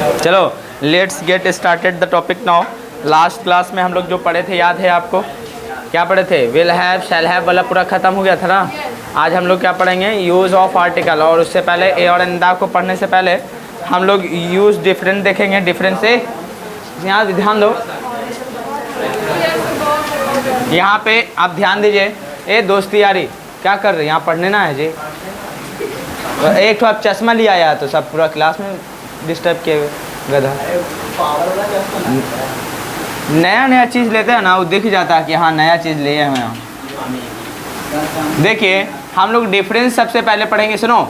चलो let's get started the topic now. Last class में हम लोग जो पढ़े थे याद है आपको? क्या पढ़े थे? विल हैव, शैल हैव वाला पूरा ख़त्म हो गया था ना। आज हम लोग क्या पढ़ेंगे? Use of article. और उससे पहले ए और एन द को पढ़ने से पहले हम लोग यूज़ डिफरेंट देखेंगे। डिफरेंट से यहाँ ध्यान दो, यहाँ पे आप ध्यान दीजिए। ए दोस्ती यारी क्या कर रहे हैं? यहाँ पढ़ने ना है जी। एक तो आप चश्मा लिया आया तो सब पूरा क्लास में डिस्टर्ब किए हुए गधा। नया नया चीज़ लेते हैं ना, वो दिख जाता है कि हाँ नया चीज़ लिए हैं हम। देखिए हम लोग डिफरेंस सबसे पहले पढ़ेंगे। सुनो,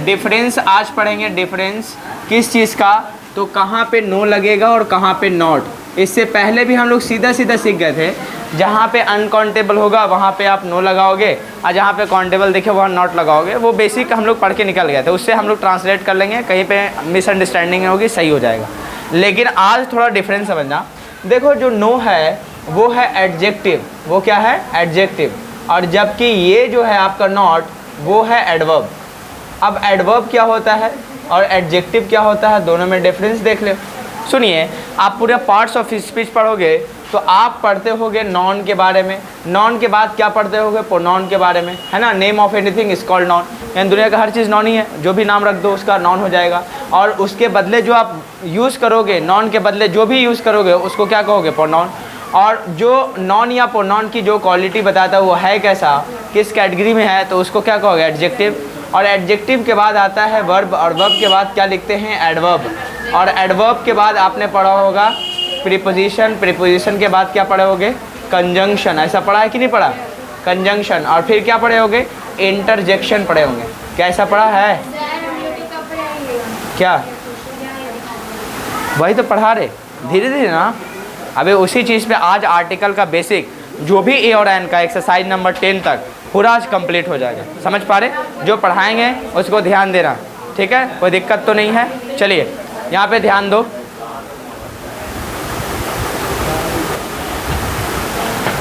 डिफरेंस आज पढ़ेंगे। डिफरेंस किस चीज़ का? तो कहाँ पे नो लगेगा और कहाँ पे नॉट। इससे पहले भी हम लोग सीधा सीधा सीख गए थे। जहाँ पे अनकाउंटेबल होगा वहाँ पे आप नो लगाओगे, और जहाँ पे काउंटेबल देखे वहाँ नॉट लगाओगे। वो बेसिक हम लोग पढ़ के निकल गए थे। उससे हम लोग ट्रांसलेट कर लेंगे, कहीं पे मिसअंडरस्टैंडिंग होगी सही हो जाएगा। लेकिन आज थोड़ा डिफरेंस समझना। देखो जो नो है वो है एडजेक्टिव। वो क्या है? एडजेक्टिव। और जबकि ये जो है आपका नॉट वो है एडवर्ब। अब एडवर्ब क्या होता है और एडजेक्टिव क्या होता है, दोनों में डिफरेंस देख ले। सुनिए, आप पूरे पार्ट्स ऑफ स्पीच पढ़ोगे तो आप पढ़ते होगे नॉन के बारे में। नॉन के बाद क्या पढ़ते होगे? प्रोनाउन के बारे में, है ना। Name of anything is called non. यानी दुनिया का हर चीज़ नॉन ही है। जो भी नाम रख दो उसका नॉन हो जाएगा। और उसके बदले जो आप यूज़ करोगे, नॉन के बदले जो भी यूज़ करोगे उसको क्या कहोगे? प्रोनाउन। और जो नॉन या प्रोनाउन की जो क्वालिटी बताता है वो है कैसा, किस कैटेगरी में है, तो उसको क्या कहोगे? एडजेक्टिव। और एडजेक्टिव के बाद आता है वर्ब, और वर्ब के बाद क्या लिखते हैं? एडवर्ब। और एडवर्ब के बाद आपने पढ़ा होगा प्रीपोजिशन। प्रीपोजिशन के बाद क्या पढ़े होगे? कंजंक्शन। ऐसा पढ़ा है कि नहीं पढ़ा? कंजंक्शन। और फिर क्या पढ़े होगे? इंटरजेक्शन पढ़े होंगे। क्या ऐसा पढ़ा है? क्या? वही तो पढ़ा रहे, धीरे धीरे ना। अबे उसी चीज़ पे आज आर्टिकल का बेसिक जो भी ए और एन का एक्सरसाइज नंबर 10 तक पूरा आज कंप्लीट हो जाएगा। समझ पा रहे? जो पढ़ाएंगे उसको ध्यान देना, ठीक है? कोई दिक्कत तो नहीं है। चलिए यहाँ पे ध्यान दो।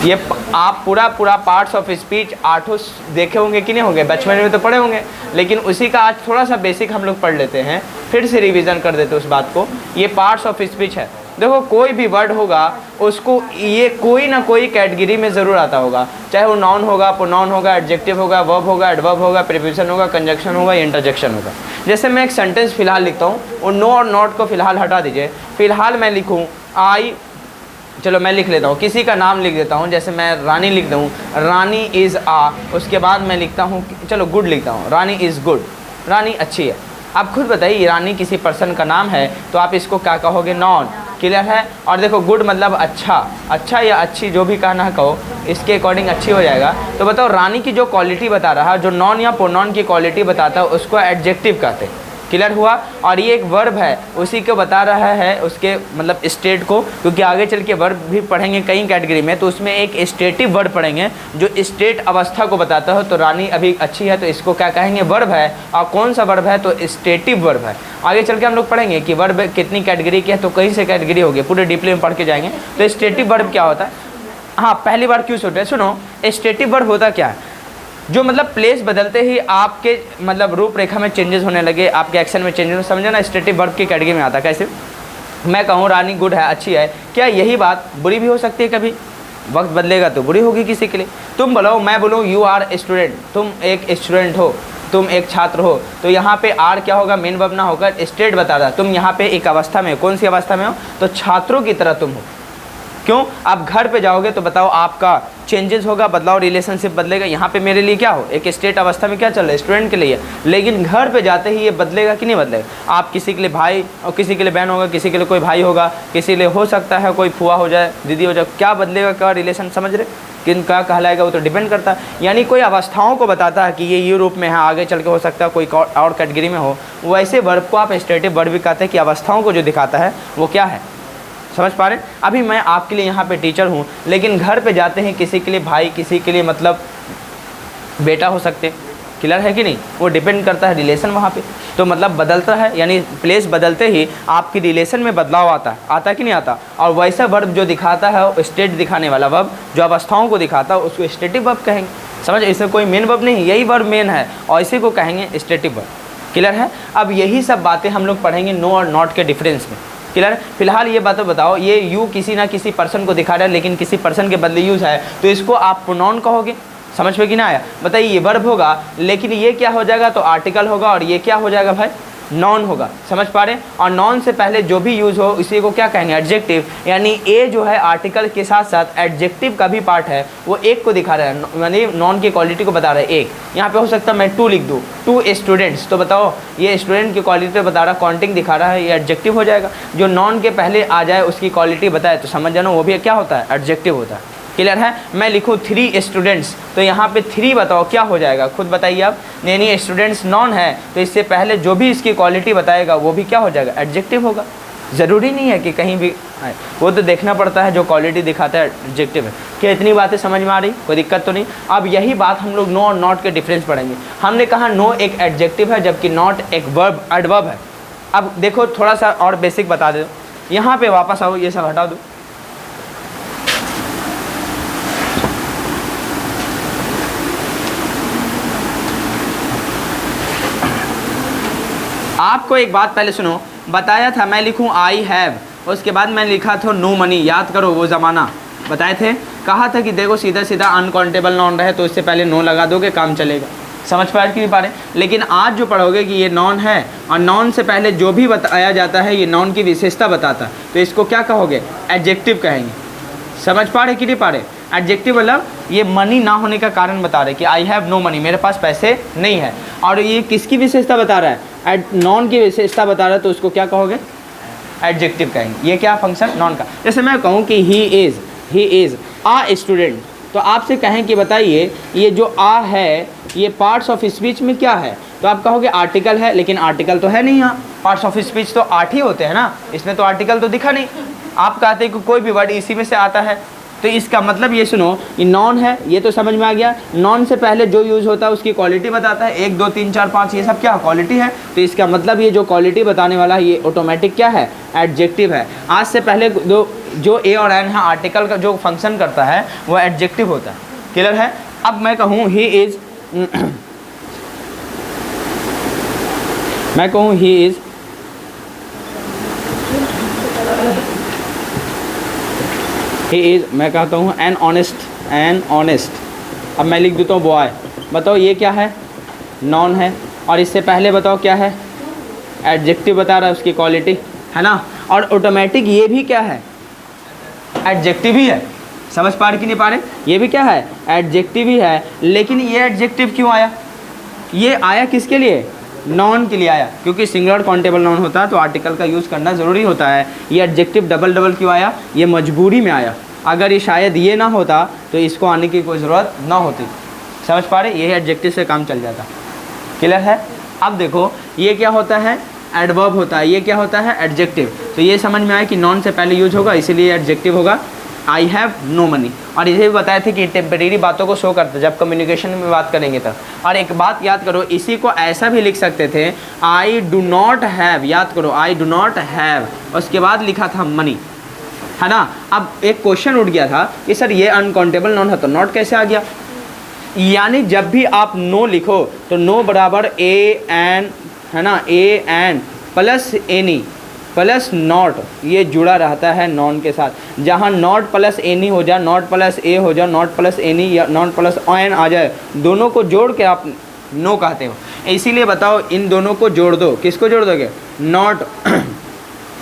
ये आप पूरा पार्ट्स ऑफ स्पीच 8 देखे होंगे कि नहीं होंगे? बचपन में तो पढ़े होंगे, लेकिन उसी का आज थोड़ा सा बेसिक हम लोग पढ़ लेते हैं, फिर से रिवीजन कर देते उस बात को। ये पार्ट्स ऑफ स्पीच है। देखो कोई भी वर्ड होगा उसको ये कोई ना कोई कैटेगरी में ज़रूर आता होगा, चाहे वो नाउन होगा, प्रोनाउन होगा, एडजेक्टिव होगा, वर्ब होगा, एडवर्ब होगा, प्रीपोजिशन होगा, कंजंक्शन होगा, इंटरजेक्शन होगा। जैसे मैं एक सेंटेंस फिलहाल लिखता हूँ, और नो और नॉट को फिलहाल हटा दीजिए। फिलहाल मैं लिखूँ आई, चलो मैं लिख लेता हूँ, किसी का नाम लिख देता हूँ। जैसे मैं रानी लिख दूँ, रानी इज़ आ। उसके बाद मैं लिखता हूँ, चलो गुड लिखता हूँ, रानी इज़ गुड, रानी अच्छी है। आप खुद बताइए, रानी किसी पर्सन का नाम है तो आप इसको क्या कहोगे? नॉन। क्लियर है? और देखो गुड मतलब अच्छा, अच्छा या अच्छी जो भी कहना है कहो, इसके अकॉर्डिंग अच्छी हो जाएगा। तो बताओ रानी की जो क्वालिटी बता रहा है, जो नॉन या प्रोनाउन की क्वालिटी बताता है, उसको एडजेक्टिव कहते हैं। क्लियर हुआ? और ये एक वर्ब है, उसी को बता रहा है, उसके मतलब स्टेट को, क्योंकि आगे चल के वर्ब भी पढ़ेंगे कई कैटेगरी में, तो उसमें एक स्टेटिव वर्ब पढ़ेंगे जो स्टेट अवस्था को बताता है। तो रानी अभी अच्छी है तो इसको क्या कहेंगे? वर्ब है। और कौन सा वर्ब है? तो स्टेटिव वर्ब है। आगे चल के हम लोग पढ़ेंगे कि वर्ब कितनी कैटेगरी की है, तो कई से कैटेगरी होगी, पूरे डीपली में पढ़ के जाएंगे। तो स्टेटिव वर्ब क्या होता है? हाँ, पहली बार क्यों सोच रहे? सुनो, स्टेटिव वर्ब होता क्या है? जो मतलब प्लेस बदलते ही आपके मतलब रूपरेखा में चेंजेस होने लगे, आपके एक्शन में चेंजेस, समझे ना? स्टेटिव वर्ब की कैटेगरी में आता। कैसे? मैं कहूँ रानी गुड है, अच्छी है, क्या यही बात बुरी भी हो सकती है? कभी वक्त बदलेगा तो बुरी होगी किसी के लिए। तुम बोलो, मैं बोलूँ यू आर स्टूडेंट, तुम एक स्टूडेंट हो, तुम एक छात्र हो, तो यहाँ पे आर क्या होगा? मेन वर्ब ना होकर स्टेट बता रहा, तुम यहाँ पे एक अवस्था में हो। कौन सी अवस्था में हो? तो छात्रों की तरह तुम हो। क्यों? आप घर पे जाओगे तो बताओ आपका चेंजेस होगा, बदलाव, रिलेशनशिप बदलेगा। यहाँ पे मेरे लिए क्या हो? एक स्टेट अवस्था में क्या चल रहा है? स्टूडेंट के लिए। लेकिन घर पे जाते ही ये बदलेगा कि नहीं बदलेगा? आप किसी के लिए भाई और किसी के लिए बहन होगा, किसी के लिए कोई भाई होगा, किसी के लिए हो सकता है कोई फुआ हो जाए, दीदी हो जाए। क्या बदलेगा? क्या रिलेशन, समझ रहे? किन का कहलाएगा वो तो डिपेंड करता है। यानी कोई अवस्थाओं को बताता है कि ये रूप में है, आगे चल के हो सकता है कोई और कैटेगरी में हो। वैसे वर्ब को आप स्टेटिव वर्ब भी कहते हैं कि अवस्थाओं को जो दिखाता है वो क्या है। समझ पा रहे हैं? अभी मैं आपके लिए यहाँ पे टीचर हूँ, लेकिन घर पे जाते हैं किसी के लिए भाई, किसी के लिए मतलब बेटा हो सकते हैं। क्लियर है कि नहीं? वो डिपेंड करता है रिलेशन वहाँ पे, तो मतलब बदलता है। यानी प्लेस बदलते ही आपकी रिलेशन में बदलाव आता है कि नहीं आता? और वैसा वर्ब जो दिखाता है वो स्टेट दिखाने वाला वर्ब, जो अवस्थाओं को दिखाता है उसको स्टेटिव वर्ब कहेंगे। समझ? इसमें कोई मेन वर्ब नहीं, यही वर्ब मेन है और इसी को कहेंगे स्टेटिव वर्ब। क्लियर है। अब यही सब बातें हम लोग पढ़ेंगे नो और नॉट के डिफरेंस में। क्लियर। फिलहाल ये बातें बताओ, ये यू किसी ना किसी पर्सन को दिखा रहा है लेकिन किसी पर्सन के बदले यूज़ है, तो इसको आप प्रोनाउन कहोगे। समझ में कि ना आया? बताइए, ये वर्ब होगा लेकिन ये क्या हो जाएगा, तो आर्टिकल होगा, और ये क्या हो जाएगा भाई, नॉन होगा। समझ पा रहे हैं? और नॉन से पहले जो भी यूज़ हो इसी को क्या कहेंगे, एडजेक्टिव। यानी ए जो है आर्टिकल के साथ साथ एडजेक्टिव का भी पार्ट है, वो एक को दिखा रहा है, यानी नॉन की क्वालिटी को बता रहा है एक। यहाँ पे हो सकता है मैं टू लिख दूँ, टू स्टूडेंट्स, तो बताओ ये स्टूडेंट की क्वालिटी बता रहा है, काउंटिंग दिखा रहा है, ये एडजेक्टिव हो जाएगा। जो नॉन के पहले आ जाए उसकी क्वालिटी बताए तो समझ जाना वो भी क्या होता है, एडजेक्टिव होता है। क्लियर है। मैं लिखूँ 3 स्टूडेंट्स, तो यहाँ पे 3 बताओ क्या हो जाएगा, खुद बताइए आप। नहीं, स्टूडेंट्स नॉन है तो इससे पहले जो भी इसकी क्वालिटी बताएगा वो भी क्या हो जाएगा, एडजेक्टिव होगा। ज़रूरी नहीं है कि कहीं भी आए, वो तो देखना पड़ता है, जो क्वालिटी दिखाता है एडजेक्टिव है। क्या इतनी बातें समझ में आ रही, कोई दिक्कत तो नहीं? अब यही बात हम लोग नो और नॉट के डिफरेंस पढ़ेंगे। हमने कहा नो एक एडजेक्टिव है जबकि नॉट एक वर्ब, एडवर्ब है। अब देखो थोड़ा सा और बेसिक बता दो, यहाँ पे वापस आओ, ये सब हटा दो। आपको एक बात पहले सुनो, बताया था मैं लिखूं आई हैव, उसके बाद मैंने लिखा था नो मनी। याद करो वो ज़माना, बताए थे, कहा था कि देखो सीधा सीधा अनकाउंटेबल नॉन रहे तो इससे पहले नो लगा दोगे, काम चलेगा। समझ पा रहे कि नहीं पा रहे? लेकिन आज जो पढ़ोगे कि ये नॉन है और नॉन से पहले जो भी बताया जाता है ये नॉन की विशेषता बताता है, तो इसको क्या कहोगे, एडजेक्टिव कहेंगे। समझ पा रहे कि नहीं पा रहे? एडजेक्टिव मतलब ये मनी ना होने का कारण बता रहे कि आई हैव नो मनी, मेरे पास पैसे नहीं है। और ये किसकी विशेषता बता रहा है, नॉन की विशेषता बता रहा है, तो उसको क्या कहोगे, एडजेक्टिव कहेंगे। ये क्या फंक्शन, नॉन का। जैसे मैं कहूँ कि ही इज़ आ स्टूडेंट, तो आपसे कहें कि बताइए ये जो आ है ये पार्ट्स ऑफ स्पीच में क्या है, तो आप कहोगे आर्टिकल है, लेकिन आर्टिकल तो है नहीं यहाँ। पार्ट्स ऑफ स्पीच तो 8 ही होते हैं ना, इसमें तो आर्टिकल तो दिखा नहीं। आप कहते हैं कि कोई भी वर्ड इसी में से आता है, तो इसका मतलब ये सुनो, ये नॉन है, ये तो समझ में आ गया। नॉन से पहले जो यूज़ होता है उसकी क्वालिटी बताता है, 1 2 3 4 5 ये सब क्या क्वालिटी है, तो इसका मतलब ये जो क्वालिटी बताने वाला है ये ऑटोमेटिक क्या है, एडजेक्टिव है। आज से पहले जो ए और एन है आर्टिकल का जो फंक्शन करता है वो एडजेक्टिव होता है। क्लियर है। अब मैं कहूँ ही इज़, मैं कहूँ ही इज़, ही इज़, मैं कहता हूँ एन ऑनेस्ट। अब मैं लिख देता हूँ बॉय, बताओ ये क्या है, नॉन है, और इससे पहले बताओ क्या है, एडजेक्टिव बता रहा है उसकी क्वालिटी, है ना। और ऑटोमेटिक ये भी क्या है, एडजेक्टिव ही है। समझ पा रहे कि नहीं पा रहे? ये भी क्या है, एडजेक्टिव ही है। लेकिन ये एडजेक्टिव क्यों आया, ये आया किसके लिए, नॉन के लिए आया, क्योंकि सिंगुलर काउंटेबल नॉन होता है तो आर्टिकल का यूज़ करना ज़रूरी होता है। ये एडजेक्टिव डबल क्यों आया, ये मजबूरी में आया। अगर ये शायद ये ना होता तो इसको आने की कोई ज़रूरत ना होती। समझ पा रहे? ये एडजेक्टिव से काम चल जाता। क्लियर है। अब देखो ये क्या होता है, एडवर्ब होता है, ये क्या होता है, एडजेक्टिव। तो ये समझ में आया कि नॉन से पहले यूज होगा, इसीलिए एडजेक्टिव होगा। आई हैव नो मनी, और इसे भी बताए थे कि टेम्परेरी बातों को शो करते जब कम्युनिकेशन में बात करेंगे तब। और एक बात याद करो, इसी को ऐसा भी लिख सकते थे, आई डू नॉट हैव, याद करो आई डू नॉट हैव, उसके बाद लिखा था मनी, है ना। अब एक क्वेश्चन उठ गया था कि सर ये अनकाउंटेबल नॉन है तो नॉट कैसे आ गया। यानी जब भी आप नो लिखो तो नो बराबर ए एन, है ना, a an plus any plus not, ये जुड़ा रहता है नॉन के साथ। जहाँ नॉट प्लस एनी हो जाए, नॉट प्लस ए हो जाए, नॉट प्लस एनी या नॉट प्लस एन आ जाए, दोनों को जोड़ के आप नो कहते हो। इसीलिए बताओ इन दोनों को जोड़ दो, किसको जोड़ दोगे, नॉट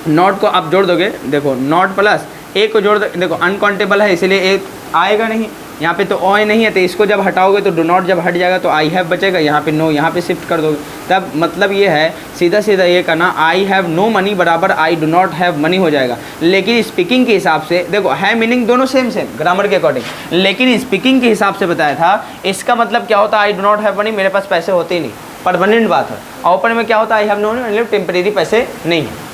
नॉट को आप जोड़ दोगे, देखो नॉट प्लस ए को जोड़ दो, देखो अनकाउंटेबल है इसीलिए ए आएगा नहीं, यहाँ पे तो ओए नहीं है, तो इसको जब हटाओगे तो डू नॉट जब हट जाएगा तो आई हैव बचेगा, यहाँ पे नो, यहाँ पे शिफ्ट कर दोगे। तब मतलब ये है सीधा सीधा ये करना, आई हैव नो मनी बराबर I do not have money हो जाएगा। लेकिन स्पीकिंग के हिसाब से देखो है मीनिंग दोनों सेम ग्रामर के अकॉर्डिंग, लेकिन स्पीकिंग के हिसाब से बताया था, इसका मतलब क्या होता है, I do not have money, मेरे पास पैसे होते ही नहीं, परमानेंट बात है। और ऊपर में क्या होता है, आई हैव नो मनी, मतलब टेम्परेरी पैसे नहीं है,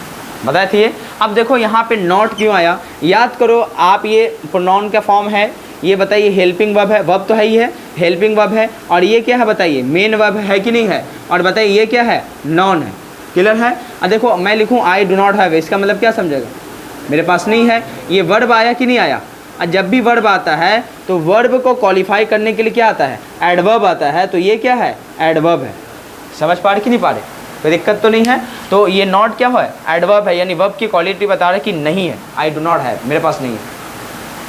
बताए थे। अब देखो यहाँ पे नॉट क्यों आया, याद करो आप, ये प्रोनाउन का फॉर्म है, ये बताइए हेल्पिंग वर्ब है, वर्ब तो है ही है, हेल्पिंग वर्ब है, और ये क्या है बताइए, मेन वर्ब है कि नहीं है, और बताइए ये क्या है, नॉन है। क्लियर है। अब देखो मैं लिखूँ आई डू नॉट हैव, इसका मतलब क्या समझेगा, मेरे पास नहीं है। ये वर्ब आया कि नहीं आया, और जब भी वर्ब आता है तो वर्ब को क्वालिफाई करने के लिए क्या आता है, एडवर्ब आता है, तो ये क्या है, एडवर्ब है। समझ पा रहे कि नहीं पा रहे, कोई दिक्कत तो नहीं है। तो ये नॉट क्या है, एडवर्ब है, यानी वर्ब की क्वालिटी बता रहा है कि नहीं है, आई डू नॉट हैव, मेरे पास नहीं है।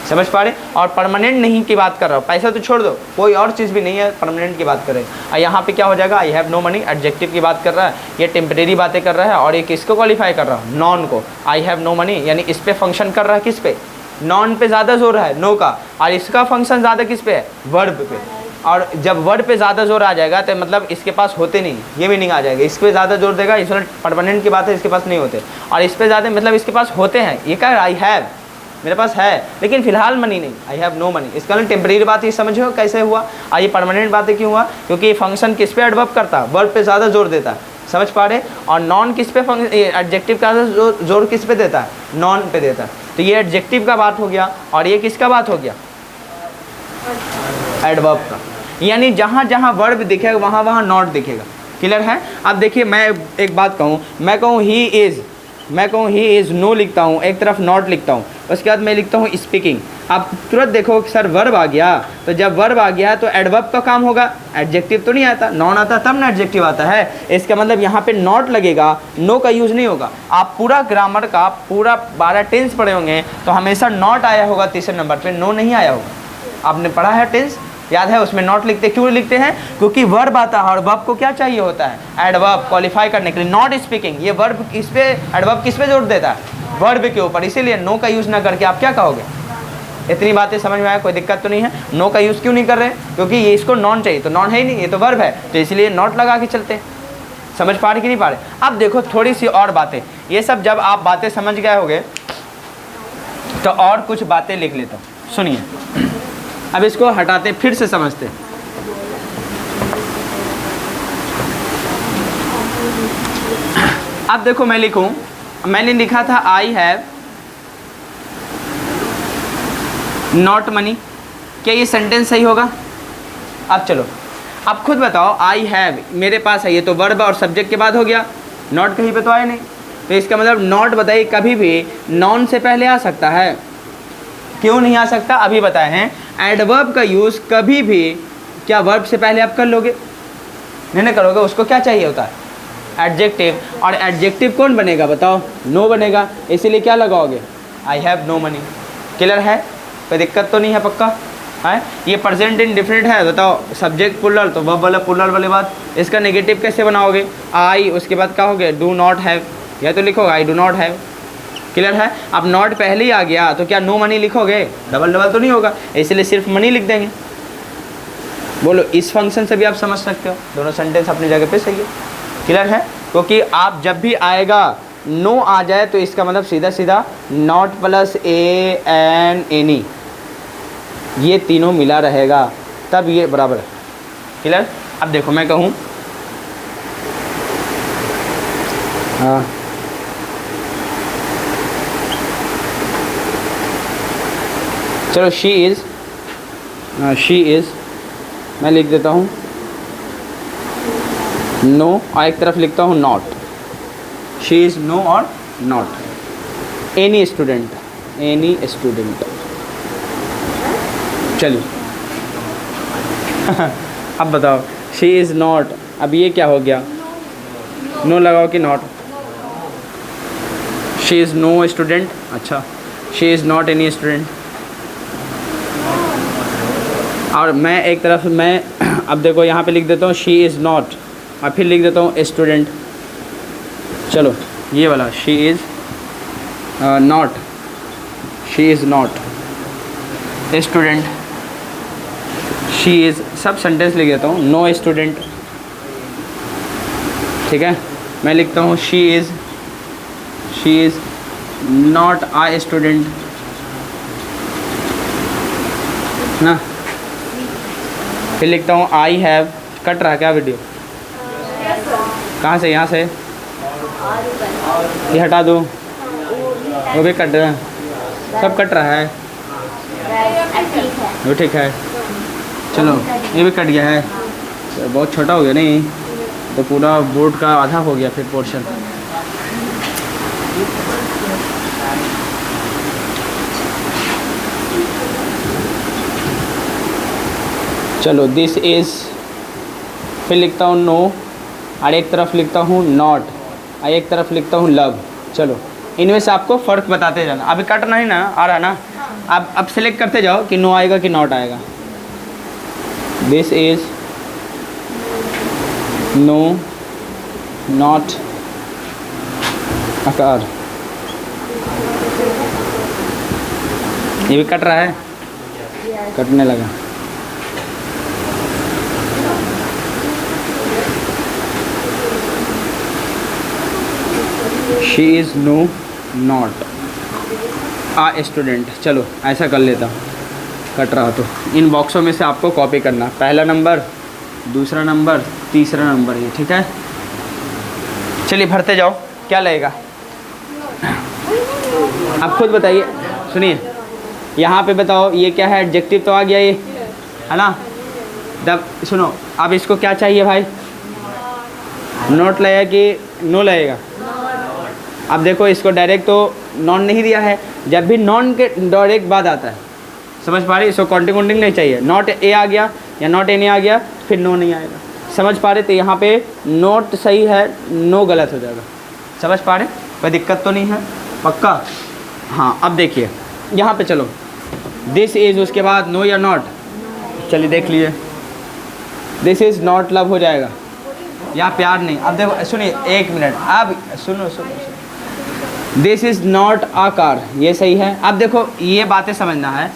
समझ पा रहे? और परमानेंट नहीं की बात कर रहा हूँ, पैसा तो छोड़ दो, कोई और चीज़ भी नहीं है, परमानेंट की बात करें। और यहाँ पे क्या हो जाएगा, I have no money, adjective की बात कर रहा है, ये टेम्परेरी बातें कर रहा है, और ये किसको क्वालिफाई कर रहा हूँ, नॉन को। आई हैव नो मनी यानी इस पर फंक्शन कर रहा है, किस पे, नॉन पे ज़्यादा जोर है, नो का, और इसका फंक्शन ज़्यादा किस पे है, वर्ब पे। और जब वर्ड पे ज़्यादा जोर आ जाएगा तो मतलब इसके पास होते नहीं, ये मीनिंग आ जाएगा। इस पे ज़्यादा जोर देगा, इस वाले परमानेंट की बात है, इसके पास नहीं होते, और इस पे ज़्यादा मतलब इसके पास होते हैं। ये क्या, आई हैव, मेरे पास है लेकिन फिलहाल मनी नहीं, आई हैव नो मनी। इसका मतलब टेम्परेरी बात ये समझो कैसे हुआ, और ये परमानेंट बातें क्यों हुआ, क्योंकि ये फंक्शन किस पे एडवर्ब करता है, वर्ब पे ज़्यादा जोर देता है। समझ पा रहे? और नॉन किस पे, एडजेक्टिव का जोर किस पे देता है, नॉन पे देता है। तो ये एडजेक्टिव का बात हो गया, और ये किसका बात हो गया, एडवर्ब का। यानी जहाँ जहाँ वर्ब दिखेगा वहाँ वहाँ नॉट दिखेगा। क्लियर है? अब देखिए मैं एक बात कहूँ, मैं कहूँ ही इज़, मैं कहूँ ही इज़, नो लिखता हूँ, एक तरफ नॉट लिखता हूँ, उसके बाद मैं लिखता हूँ स्पीकिंग। आप तुरंत देखो सर वर्ब आ गया, तो जब वर्ब आ गया तो एडवर्ब का काम होगा, एडजेक्टिव तो नहीं आता, नॉन आता तब ना एडजेक्टिव आता है। इसका मतलब यहाँ पे नॉट लगेगा, नो का यूज़ नहीं होगा। आप पूरा ग्रामर का पूरा 12 टेंस पढ़े होंगे तो हमेशा नॉट आया होगा तीसरे नंबर पर, नो नहीं आया होगा। आपने पढ़ा है टेंस, याद है, उसमें नॉट लिखते, क्यों लिखते हैं, क्योंकि वर्ब आता है और वर्ब को क्या चाहिए होता है, एडवर्ब क्वालिफाई करने के लिए। नॉट स्पीकिंग, ये वर्ब किस पे, एडवर्ब किस पे जोर देता है, वर्ब के ऊपर, इसीलिए नो का यूज़ ना करके आप क्या कहोगे। इतनी बातें समझ में आया, कोई दिक्कत तो नहीं है। नो का यूज़ क्यों नहीं कर रहे, क्योंकि ये इसको नॉन चाहिए, तो नॉन है ही नहीं, ये तो वर्ब है, तो इसलिए नॉट लगा के चलते। समझ पा रहे कि नहीं पा रहे? अब देखो थोड़ी सी और बातें, ये सब जब आप बातें समझ गए होगे तो और कुछ बातें लिख लेता हूँ, सुनिए। अब इसको हटाते फिर से समझते। अब देखो मैं लिखूं, मैंने लिखा था आई हैव नॉट मनी, क्या ये सेंटेंस सही होगा? अब चलो अब खुद बताओ, आई हैव मेरे पास है, ये तो वर्ब और सब्जेक्ट के बाद हो गया, नॉट कहीं पे तो आया नहीं, तो इसका मतलब नॉट बताइए कभी भी नॉन से पहले आ सकता है, क्यों नहीं आ सकता, अभी बताए हैं। एडवर्ब का यूज़ कभी भी क्या वर्ब से पहले आप कर लोगे, नहीं करोगे, उसको क्या चाहिए होता है, एडजेक्टिव, और एडजेक्टिव कौन बनेगा बताओ, नो बनेगा, इसीलिए क्या लगाओगे, I have no money. Clear है? कोई दिक्कत तो नहीं है, पक्का है? ये प्रेजेंट इंडेफिनिट है, बताओ सब्जेक्ट पुलर तो वर्ब वाला पुलर वाली बात, इसका नेगेटिव कैसे बनाओगे, आई, उसके बाद क्या हो गया, डू नॉट हैव, या तो लिखोगे I do not have. Clear है? अब नॉट पहले ही आ गया तो क्या नो मनी लिखोगे, डबल डबल तो नहीं होगा, इसलिए सिर्फ मनी लिख देंगे। बोलो, इस फंक्शन से भी आप समझ सकते हो, दोनों सेंटेंस अपनी जगह पे सही है। क्लियर है? क्योंकि आप जब भी आएगा नो आ जाए तो इसका मतलब सीधा सीधा not plus A an any, ये तीनों मिला रहेगा, तब ये बराबर है। क्लियर? अब देखो मैं कहूँ, हाँ चलो, शी इज़, मैं लिख देता हूँ नो, और एक तरफ लिखता हूँ नॉट, शी इज़ नो और नॉट, एनी स्टूडेंट, चलिए अब बताओ, शी इज़ नॉट, अब ये क्या हो गया, नो लगाओ कि not, she is no student, अच्छा she is not any student, और मैं एक तरफ मैं अब देखो यहाँ पे लिख देता हूँ शी इज़ नॉट, और फिर लिख देता हूँ स्टूडेंट। चलो ये वाला she is not, she is not student, she is, सब सेंटेंस लिख देता हूँ, नो स्टूडेंट। ठीक है, मैं लिखता हूँ she is not a student ना, फिर लिखता हूँ आई हैव, कट रहा क्या वीडियो, कहाँ से, यहाँ से, ये हटा दो, वो भी कट रहा है, सब कट रहा है, वो ठीक है, चलो ये भी कट गया है, तो बहुत छोटा हो गया नहीं, तो पूरा बोर्ड का आधा हो गया फिर पोर्शन। चलो दिस इज़, फिर लिखता हूँ नो, और एक तरफ लिखता हूँ नॉट और एक तरफ लिखता हूँ लव। चलो इनमें से आपको फ़र्क बताते जाना। अभी कट नहीं ना आ रहा ना, अब सेलेक्ट करते जाओ कि नो आएगा कि नॉट आएगा। दिस इज़ नो नॉट आकार। ये भी कट रहा है, कटने लगा। She is no not a student. चलो ऐसा कर लेता हूँ, कट रहा तो इन बॉक्सों में से आपको कॉपी करना, पहला नंबर, दूसरा नंबर, तीसरा नंबर, ये ठीक है। चलिए भरते जाओ, क्या लगेगा आप खुद बताइए। सुनिए यहाँ पे बताओ ये क्या है, एडजेक्टिव तो आ गया ये, है ना। जब सुनो अब इसको क्या चाहिए भाई, नोट लगेगा कि नो लगेगा। अब देखो इसको डायरेक्ट तो नॉन नहीं दिया है, जब भी नॉन के डायरेक्ट बाद आता है, समझ पा रहे, इसको काउंटिंग वाउंटिंग नहीं चाहिए। नॉट ए आ गया या नॉट ए नहीं आ गया फिर नो नहीं आएगा, समझ पा रहे। तो यहाँ पे नोट सही है, नो गलत हो जाएगा, समझ पा रहे, कोई दिक्कत तो नहीं है, पक्का। हाँ अब देखिए यहाँ पे चलो, दिस इज़ उसके बाद नो या नॉट, चलिए देख लीजिए, दिस इज़ नॉट लव हो जाएगा या प्यार नहीं। अब देखो सुनिए एक मिनट, अब सुनो सुनो, this is not a car, ये सही है। अब देखो ये बातें समझना है,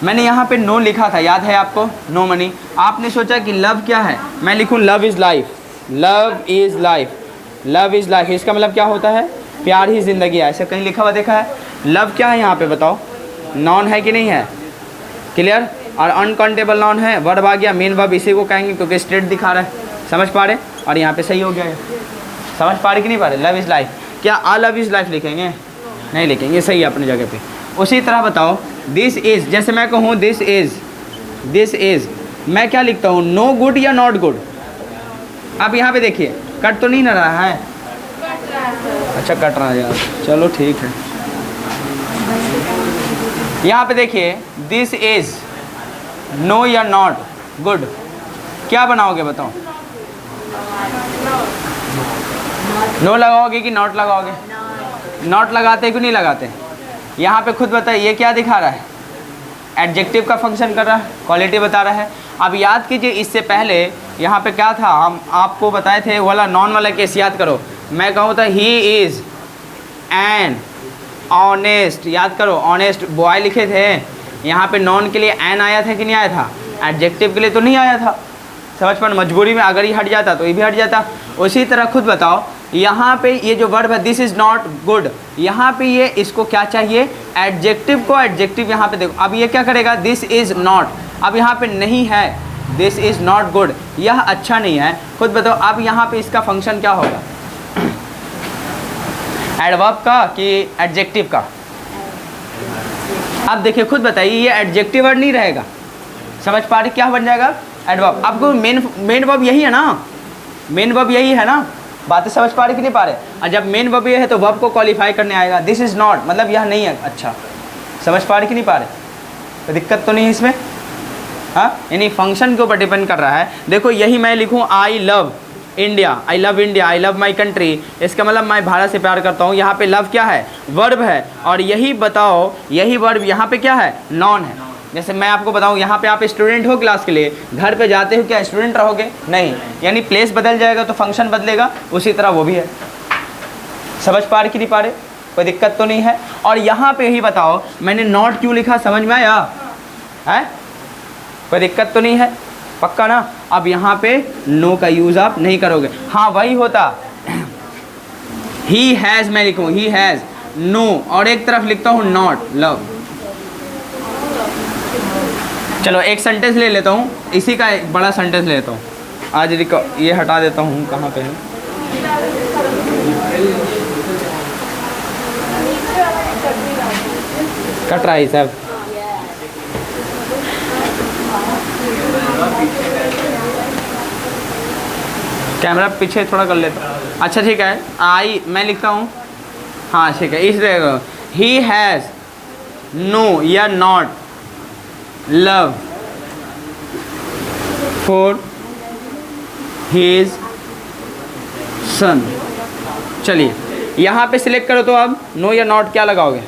मैंने यहाँ पे नो लिखा था, याद है आपको, नो मनी। आपने सोचा कि लव क्या है, मैं लिखूँ love is life, love is life, love is life, इसका मतलब क्या होता है, प्यार ही ज़िंदगी है, ऐसे कहीं लिखा हुआ देखा है। लव क्या है यहाँ पे बताओ, नॉन है कि नहीं है, क्लियर। और अनकाउंटेबल नॉन है, वर्ब आ गया, मेन वर्ब इसी को कहेंगे क्योंकि स्ट्रेट दिखा रहा है, समझ पा रहे। और यहाँ पे सही हो गया है, समझ पा रहे कि नहीं पा रहे। लव इज़ लाइफ, क्या आ लव इज़ लाइफ लिखेंगे, नहीं लिखेंगे, सही है अपनी जगह पे। उसी तरह बताओ दिस इज़, जैसे मैं कहूँ दिस इज़, मैं क्या लिखता हूँ, नो गुड या नॉट गुड। अब यहाँ पे देखिए कट तो नहीं ना रहा है, अच्छा कट रहा है यार, चलो ठीक है। यहाँ पे देखिए दिस इज़ नो या नॉट गुड, क्या बनाओगे बताओ, नो लगाओगे कि नॉट लगाओगे, नॉट लगाते कि नहीं लगाते। यहाँ पे खुद बताइए ये क्या दिखा रहा है, एडजेक्टिव का फंक्शन कर रहा है, क्वालिटी बता रहा है। अब याद कीजिए इससे पहले यहाँ पे क्या था, हम आपको बताए थे वाला नॉन वाला केस याद करो। मैं कहूँ था ही इज़ एन ऑनेस्ट, याद करो ऑनेस्ट बॉय लिखे थे, यहाँ पे नॉन के लिए एन आया था कि नहीं आया था, एडजेक्टिव के लिए तो नहीं आया था, समझ पर मजबूरी में अगर ये हट जाता तो ये भी हट जाता। उसी तरह खुद बताओ यहाँ पे ये जो वर्ब है दिस इज़ नॉट गुड, यहाँ पे ये इसको क्या चाहिए, एडजेक्टिव को, एडजेक्टिव यहाँ पे देखो, अब ये क्या करेगा, दिस इज़ नॉट, अब यहाँ पे नहीं है, दिस इज़ नॉट गुड, यह अच्छा नहीं है। खुद बताओ अब यहाँ पे इसका फंक्शन क्या होगा, एडवर्ब का कि एडजेक्टिव का। अब देखिए खुद बताइए ये एडजेक्टिव वर्ड नहीं रहेगा, समझ पा रहे क्या बन जाएगा, एडवर्ब। आपको मेन वर्ब यही है ना, मेन वर्ब यही है ना, बातें समझ पा रहे कि नहीं पा रहे। और जब मेन वर्ब ये है तो वर्ब को क्वालिफाई करने आएगा, दिस इज़ नॉट मतलब यह नहीं है, अच्छा समझ पा रहे कि नहीं पा रहे, तो दिक्कत तो नहीं है इसमें। हाँ यानी फंक्शन के ऊपर डिपेंड कर रहा है। देखो यही मैं लिखूँ I love India, I love India, I love my country, इसका मतलब मैं भारत से प्यार करता हूँ। यहाँ पे लव क्या है, वर्ब है, और यही बताओ यही वर्ब यहाँ पे क्या है, नॉन है। जैसे मैं आपको बताऊँ यहाँ पे आप स्टूडेंट हो क्लास के लिए, घर पे जाते हो क्या स्टूडेंट रहोगे, नहीं, यानी प्लेस बदल जाएगा तो फंक्शन बदलेगा, उसी तरह वो भी है। समझ पा रहे कि नहीं पा रहे, कोई दिक्कत तो नहीं है। और यहाँ पे ही बताओ मैंने नॉट क्यों लिखा, समझ में आया है, कोई दिक्कत तो नहीं है, पक्का ना। अब यहाँ पे नो का यूज़ आप नहीं करोगे। हाँ वही होता ही हैज़, मैं लिखूँ ही हैज़ नो और एक तरफ लिखता हूँ नॉट लव। चलो एक सेंटेंस ले लेता हूँ, इसी का एक बड़ा सेंटेंस ले लेता हूँ आज, ये हटा देता हूँ, कहाँ पे है, कट रहा है सब। कैमरा पीछे थोड़ा कर लेता हूँ, अच्छा ठीक है। आई मैं लिखता हूँ, हाँ ठीक है, इस तरह ही हैज़ नो या नॉट लव फॉर हिज सन। चलिए यहाँ पे सिलेक्ट करो, तो अब नो या नॉट क्या लगाओगे?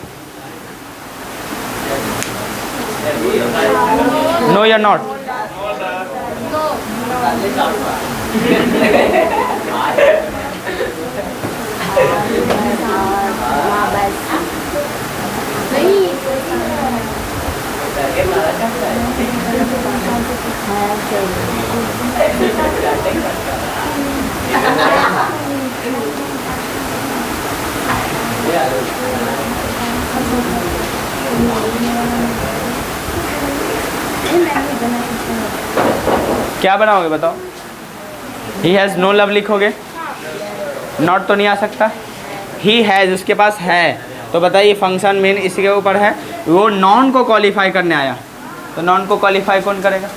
नो या नॉट? क्या बनाओगे बताओ? ही हैज़ नो लव लिखोगे? नॉट तो नहीं आ सकता। ही हैज़ उसके पास है, तो बताइए फंक्शन मेन इसी के ऊपर है। वो नॉन को क्वालिफाई करने आया, तो नॉन को क्वालिफाई कौन करेगा?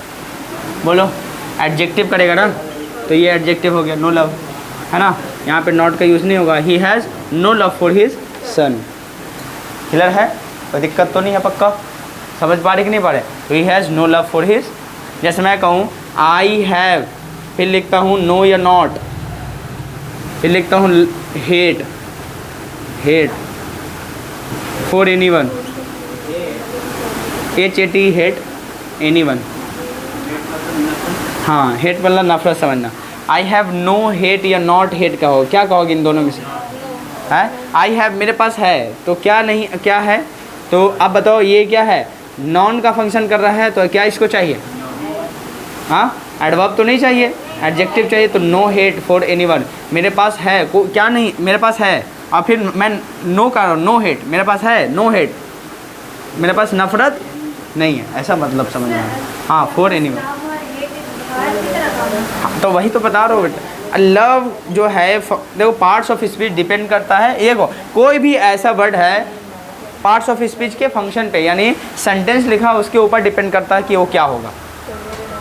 बोलो, एडजेक्टिव करेगा ना, तो ये एडजेक्टिव हो गया नो लव, है ना। यहाँ पे नॉट का यूज़ नहीं होगा। He has no love for his son. Clear है? कोई दिक्कत तो नहीं है? पक्का समझ पा रहे कि नहीं पा रहे? तो he has no love for his, जैसे मैं कहूँ आई हैव, फिर लिखता हूँ नो या नॉट, फिर लिखता हूँ hate, hate for any one, HAT hate any one. हाँ, हेट मतलब नफरत समझना। आई हैव नो हेट या नॉट हेट कहो, क्या कहोगे इन दोनों में से? है आई हैव मेरे पास है, तो क्या नहीं क्या है? तो अब बताओ ये क्या है? नॉन का फंक्शन कर रहा है, तो क्या इसको चाहिए? हाँ, एडवर्ब तो नहीं चाहिए, एडजेक्टिव चाहिए। तो नो हेट फॉर एनीवन, मेरे पास है को क्या नहीं, मेरे पास है। और फिर मैं नो कर रहा हूँ, नो हेट, मेरे पास है नो हेट, मेरे पास नफरत नहीं है, ऐसा मतलब समझना है। हाँ, फॉर एनीवन, तो वही तो बता रहा हूँ बेटा। लव जो है देखो पार्ट्स ऑफ स्पीच डिपेंड करता है। ये कोई भी ऐसा वर्ड है पार्ट्स ऑफ स्पीच के फंक्शन पे, यानी सेंटेंस लिखा उसके ऊपर डिपेंड करता है कि वो क्या होगा।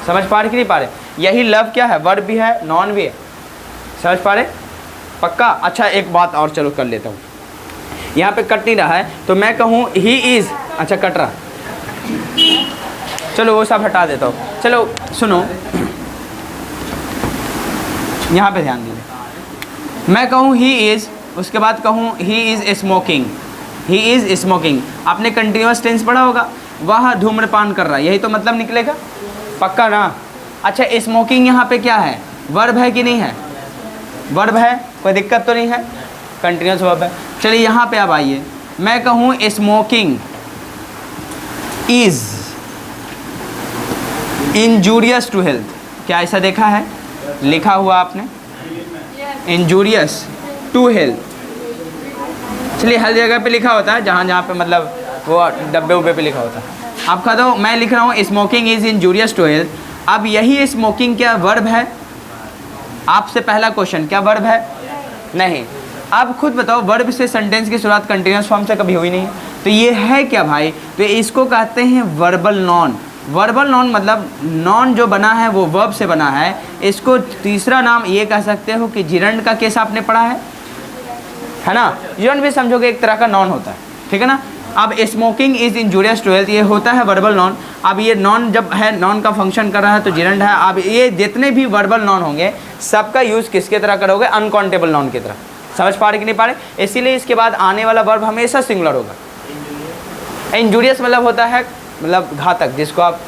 समझ पा रहे कि नहीं पा रहे? यही लव क्या है, वर्ब भी है नॉन भी है। समझ पा रहे? पक्का? अच्छा एक बात और चलो कर लेता हूँ, यहाँ पे कट नहीं रहा है, तो मैं कहूँ ही इज़, अच्छा कट रहा, चलो वो सब हटा देता हूँ। चलो सुनो, यहाँ पे ध्यान दीजिए। मैं कहूँ ही इज़, उसके बाद कहूँ he is smoking, he is smoking. आपने कंटिन्यूस टेंस पढ़ा होगा, वह धूम्रपान कर रहा है, यही तो मतलब निकलेगा। पक्का ना? अच्छा स्मोकिंग यहाँ पे क्या है, वर्ब है कि नहीं है? वर्ब है, कोई दिक्कत तो नहीं है, कंटिन्यूस वर्ब है। चलिए यहाँ पे अब आइए, मैं कहूँ smoking is injurious to health, क्या ऐसा देखा है लिखा हुआ आपने? Injurious to health. चलिए हर जगह पे लिखा होता है, जहाँ जहाँ पे मतलब वो डब्बे उब्बे पे लिखा होता है। आपका तो मैं लिख रहा हूँ smoking is injurious to health. अब यही स्मोकिंग क्या वर्ब है? आपसे पहला क्वेश्चन, क्या वर्ब है? नहीं। अब खुद बताओ, वर्ब से सेंटेंस की शुरुआत कंटिन्यूस फॉर्म से कभी हुई नहीं है, तो ये है क्या भाई? तो इसको कहते हैं वर्बल नॉन। वर्बल नॉन मतलब नॉन जो बना है वो वर्ब से बना है। इसको तीसरा नाम ये कह सकते हो कि जिरंड का केस आपने पढ़ा है ना? जिरंड भी समझोगे एक तरह का नॉन होता है, ठीक है ना। अब smoking is injurious to health, ये होता है वर्बल नॉन। अब ये नॉन जब है, नॉन का फंक्शन कर रहा है तो जिरंड है। अब ये जितने भी वर्बल नॉन होंगे सबका यूज़ किसके तरह करोगे? अनकाउंटेबल नॉन की तरह। समझ पा रहे कि नहीं पा रहे? इसीलिए इसके बाद आने वाला वर्ब हमेशा सिंगुलर होगा। इंजूरियस मतलब होता है मतलब घातक, जिसको आप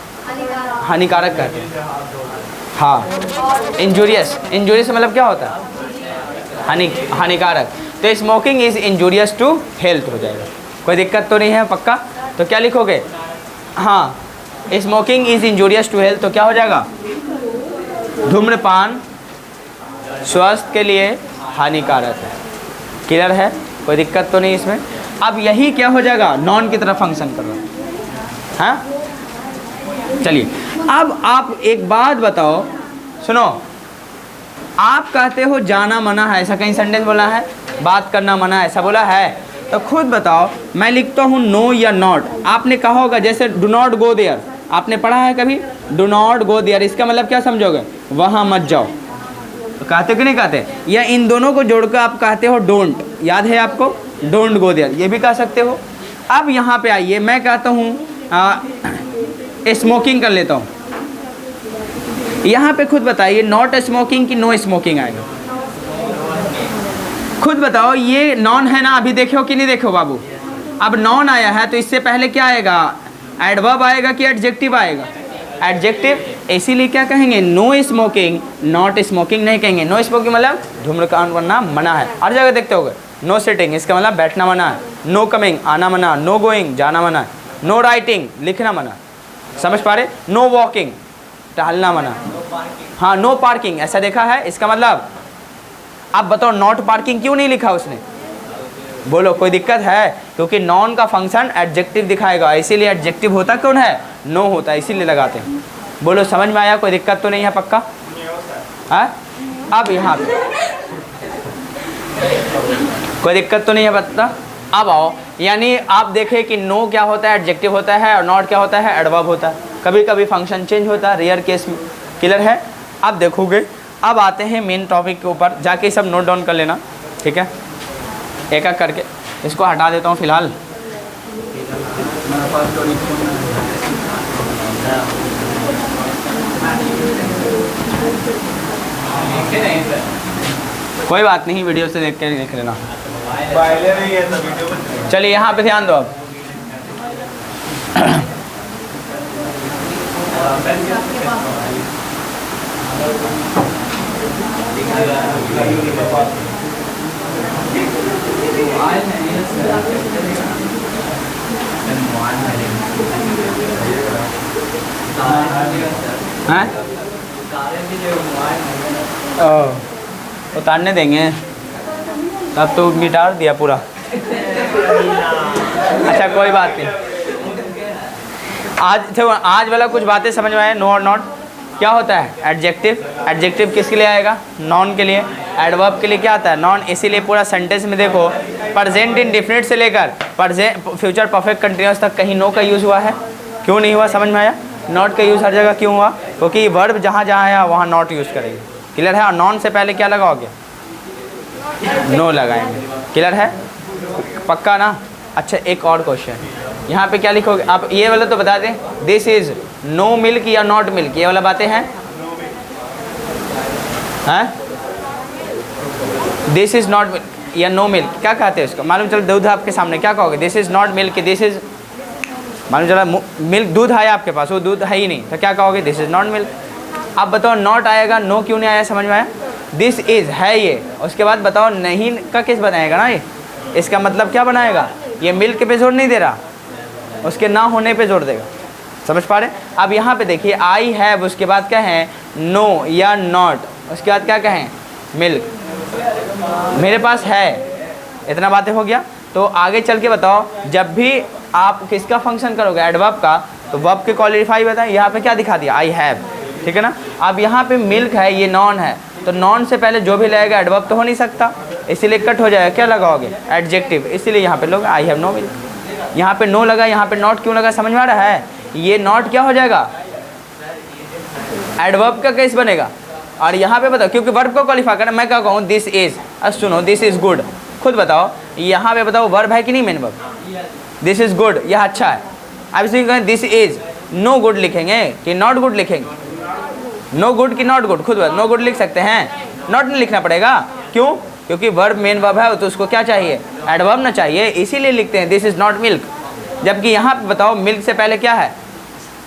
हानिकारक कहते हैं। हाँ, इंजूरियस, इंजूरियस मतलब क्या होता है? हानिकारक। तो smoking is injurious to health हो जाएगा, कोई दिक्कत तो नहीं है? पक्का? तो क्या लिखोगे? हाँ, smoking is injurious to health, तो क्या हो जाएगा? धूम्रपान स्वास्थ्य के लिए हानिकारक है। क्लियर है? कोई दिक्कत तो नहीं इसमें? अब यही क्या हो जाएगा? नॉन की तरफ फंक्शन कर रहा है। हाँ चलिए, अब आप एक बात बताओ, सुनो, आप कहते हो जाना मना है, ऐसा कहीं सेंटेंस बोला है? बात करना मना है, ऐसा बोला है? तो खुद बताओ, मैं लिखता हूँ नो या नॉट, आपने कहा होगा जैसे डू नॉट गो देयर, आपने पढ़ा है कभी? डू नॉट गो देयर, इसका मतलब क्या समझोगे? वहाँ मत जाओ। तो कहते हो कि नहीं कहते? या इन दोनों को जोड़कर आप कहते हो डोंट, याद है आपको? डोंट गो देयर, ये भी कह सकते हो। अब यहाँ पे आइए, मैं कहता हूँ स्मोकिंग कर लेता हूँ। यहाँ पे खुद बताइए, नॉट स्मोकिंग कि नो स्मोकिंग आएगा? खुद बताओ, ये नॉन है ना, अभी देखो कि नहीं देखो बाबू। अब नॉन आया है तो इससे पहले क्या आएगा, एडवर्ब आएगा कि एडजेक्टिव आएगा, एडजेक्टिव। इसीलिए क्या कहेंगे, नो स्मोकिंग, नॉट स्मोकिंग नहीं कहेंगे। नो स्मोकिंग मतलब धूम्रपान करना मना है, हर जगह देखते होगे। नो सिटिंग, इसका मतलब बैठना मना है। नो कमिंग, आना मना। नो गोइंग, जाना मना है। नो राइटिंग, लिखना मना। समझ पा रहे। नो वॉकिंग, टहलना मना। हाँ, नो पार्किंग, ऐसा देखा है। इसका मतलब आप बताओ नॉट पार्किंग क्यों नहीं लिखा उसने, बोलो कोई दिक्कत है? क्योंकि नॉन का फंक्शन एडजेक्टिव दिखाएगा, इसीलिए एडजेक्टिव होता कौन है, नो होता है, इसीलिए लगाते हैं। बोलो समझ में आया, कोई दिक्कत तो नहीं है पक्का? हाँ, अब यहाँ पे कोई दिक्कत तो नहीं है बता। अब आओ, यानी आप देखें कि नो क्या होता है, एडजेक्टिव होता है, और नॉट क्या होता है, एडवर्ब होता है। कभी कभी फंक्शन चेंज होता है, रेयर केस में। क्लियर है? अब देखोगे, अब आते हैं मेन टॉपिक के ऊपर, जाके सब नोट डाउन कर लेना, ठीक है? एक एक करके इसको हटा देता हूँ फिलहाल। कोई बात नहीं, वीडियो से देख के देख लेना। चलिए यहाँ पे ध्यान दो अब। हैं? उतारने देंगे तब तो गिटार दिया पूरा। अच्छा कोई बात नहीं, आज वाला कुछ बातें समझ में आए। नो और नॉट क्या होता है, एडजेक्टिव। एडजेक्टिव किसके लिए आएगा, नॉन के लिए। एडवर्ब के लिए क्या आता है, नॉन। इसीलिए पूरा सेंटेंस में देखो, प्रेजेंट इंडेफिनिट से लेकर फ्यूचर परफेक्ट कंटिन्यूअस तक कहीं नो का यूज़ हुआ है? क्यों नहीं हुआ, समझ में आया? नॉट का यूज़ हर जगह क्यों हुआ, क्योंकि वर्ब जहाँ जहाँ आया वहाँ नॉट यूज़ करेंगे। क्लियर है? और नॉन से पहले क्या लगाओगे, नो लगाएंगे। क्लियर है, पक्का ना? अच्छा एक और क्वेश्चन, यहाँ पे क्या लिखोगे आप, ये वाला तो बता दें, दिस इज नो मिल्क या नॉट मिल्क, ये वाला बातें हैं? दिस इज नॉट मिल्क या नो मिल्क, क्या कहते हैं उसको? मालूम चलो दूध आपके सामने, क्या कहोगे? This is not milk, this is, मालूम चला मिल्क, दूध आया आपके पास, वो दूध है ही नहीं, तो क्या कहोगे, दिस इज नॉट मिल्क। अब बताओ नॉट आएगा, नो क्यों नहीं आया, समझ में आया? दिस इज है ये, उसके बाद बताओ नहीं का किस बनाएगा ना, ये इसका मतलब क्या बनाएगा, ये मिल्क पे जोर नहीं दे रहा, उसके ना होने पे जोर देगा। समझ पा रहे? अब यहाँ पे देखिए, आई हैव, उसके बाद क्या है, नो या नॉट, उसके बाद क्या कहें, मिल्क, मेरे पास है। इतना बातें हो गया। तो आगे चल के बताओ, जब भी आप किसका फंक्शन करोगे, एडवर्ब का, तो वर्ब के क्वालिफाई बताएं। यहाँ पे क्या दिखा दिया, आई हैव, ठीक है ना? अब यहाँ पे मिल्क है, ये नॉन है, तो नॉन से पहले जो भी लगेगा एडवर्ब तो हो नहीं सकता, इसीलिए कट हो जाएगा। क्या लगाओगे, एडजेक्टिव, इसीलिए यहाँ पे लोग आई हैव नो मिल्क। यहाँ पे नो लगा, यहाँ पे नॉट क्यों लगा, समझ में आ रहा है? ये नॉट क्या हो जाएगा, एडवर्ब का केस बनेगा। और यहाँ पे बताओ, क्योंकि वर्ब को क्वालिफाई करना, मैं क्या कहूँ, दिस इज, अब सुनो, दिस इज गुड, खुद बताओ यहाँ पे बताओ वर्ब है कि नहीं, main verb, this is good, यह अच्छा है। अब इसे कहें दिस इज नो गुड लिखेंगे कि नॉट गुड लिखेंगे, नो गुड कि नॉट गुड, खुद बताओ। नो गुड लिख सकते हैं, नॉट नहीं लिखना पड़ेगा, क्यों? क्योंकि वर्ब मेन वर्ब है, तो उसको क्या चाहिए, एडवर्ब ना चाहिए, इसीलिए लिखते हैं दिस इज नॉट मिल्क। जबकि यहाँ पे बताओ मिल्क से पहले क्या है,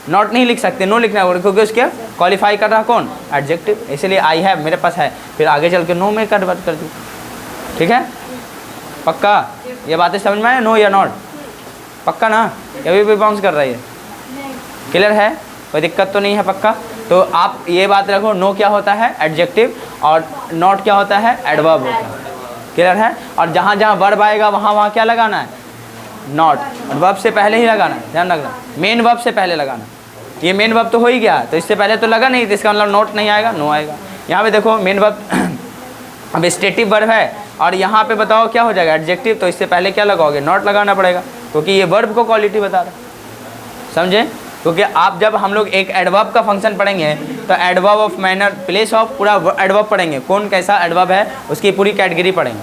नॉट नहीं लिख सकते, नो लिखना होगा, क्योंकि उसके क्वालिफाई कर रहा कौन, एडजेक्टिव, इसीलिए आई हैव, मेरे पास है, फिर आगे चल के नो में कन्वर्ट कर दूँ। ठीक है, पक्का? ये बातें समझ में आए, नो या नॉट, पक्का ना? कभी भी बाउंस कर रही है, क्लियर है, कोई दिक्कत तो नहीं है, पक्का? तो आप ये बात रखो, नो क्या होता है, एडजेक्टिव, और नॉट क्या होता है, एडवर्ब होता है। क्लियर है? और जहाँ जहाँ वर्ब आएगा वहाँ क्या लगाना है, नॉट, और वर्ब से पहले ही लगाना है, ध्यान रखना, मेन वर्ब से पहले लगाना। ये मेन वर्ब तो हो ही गया, तो इससे पहले तो लगा नहीं, तो इसका मतलब नॉट नहीं आएगा, नो आएगा। यहाँ पे देखो मेन वर्ब अब स्टेटिव वर्ब है, और यहाँ पे बताओ क्या हो जाएगा, एडजेक्टिव, तो इससे पहले क्या लगाओगे, नॉट लगाना पड़ेगा, क्योंकि ये वर्ब को क्वालिटी बता रहा है। समझे? क्योंकि आप जब हम लोग एक एडवर्ब का फंक्शन पढ़ेंगे, तो adverb of manner, place of, पूरा एडवर्ब पढ़ेंगे, कौन कैसा एडवर्ब है उसकी पूरी कैटेगरी पढ़ेंगे।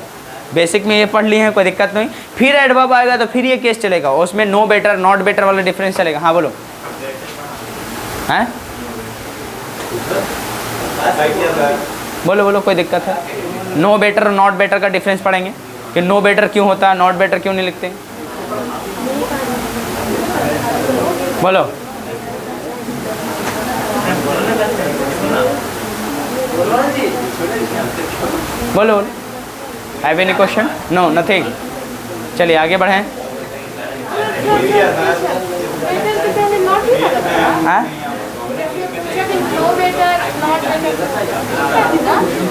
बेसिक में ये पढ़ लिए हैं, कोई दिक्कत नहीं। फिर एडवर्ब आएगा तो फिर ये केस चलेगा, उसमें नो बेटर नॉट बेटर वाला डिफरेंस चलेगा। हाँ बोलो, हैं बोलो बोलो, कोई दिक्कत है? नो बेटर और नॉट बेटर का डिफरेंस पढ़ेंगे कि नो बेटर क्यों होता है, नॉट बेटर क्यों नहीं लिखते। बोलो। बोलो। Have any question? No, nothing. चलिए आगे बढ़ें। हाँ?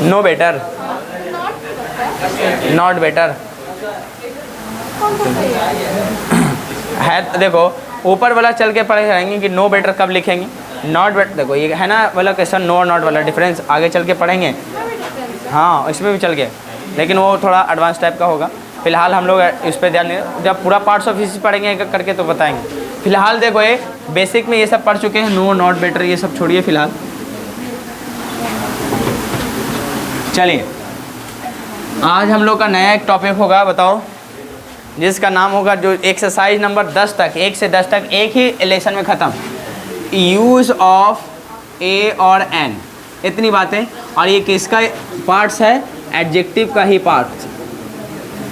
नो बेटर, नॉट बेटर है। तो देखो ऊपर वाला चल के पढ़े जाएंगे कि नो बेटर कब लिखेंगे, नॉट बेटर। देखो ये है ना वाला क्वेश्चन, नो और नॉट वाला डिफरेंस आगे चल के पढ़ेंगे। हाँ इसमें भी चल के, लेकिन वो थोड़ा एडवांस टाइप का होगा। फिलहाल हम लोग इस पर ध्यान नहीं, जब पूरा पार्ट्स ऑफ स्पीच पढ़ेंगे एक करके तो बताएंगे। फिलहाल देखो ये बेसिक में ये सब पढ़ चुके हैं, नो नॉट बेटर ये सब छोड़िए फिलहाल। चलिए आज हम लोग का नया एक टॉपिक होगा, बताओ, जिसका नाम होगा जो एक्सरसाइज नंबर 10 तक, 1 से 10 तक एक ही लेसन में ख़त्म, यूज़ ऑफ ए और एन, इतनी बातें। और ये किसका पार्ट्स है? एडजेक्टिव का ही पार्ट्स।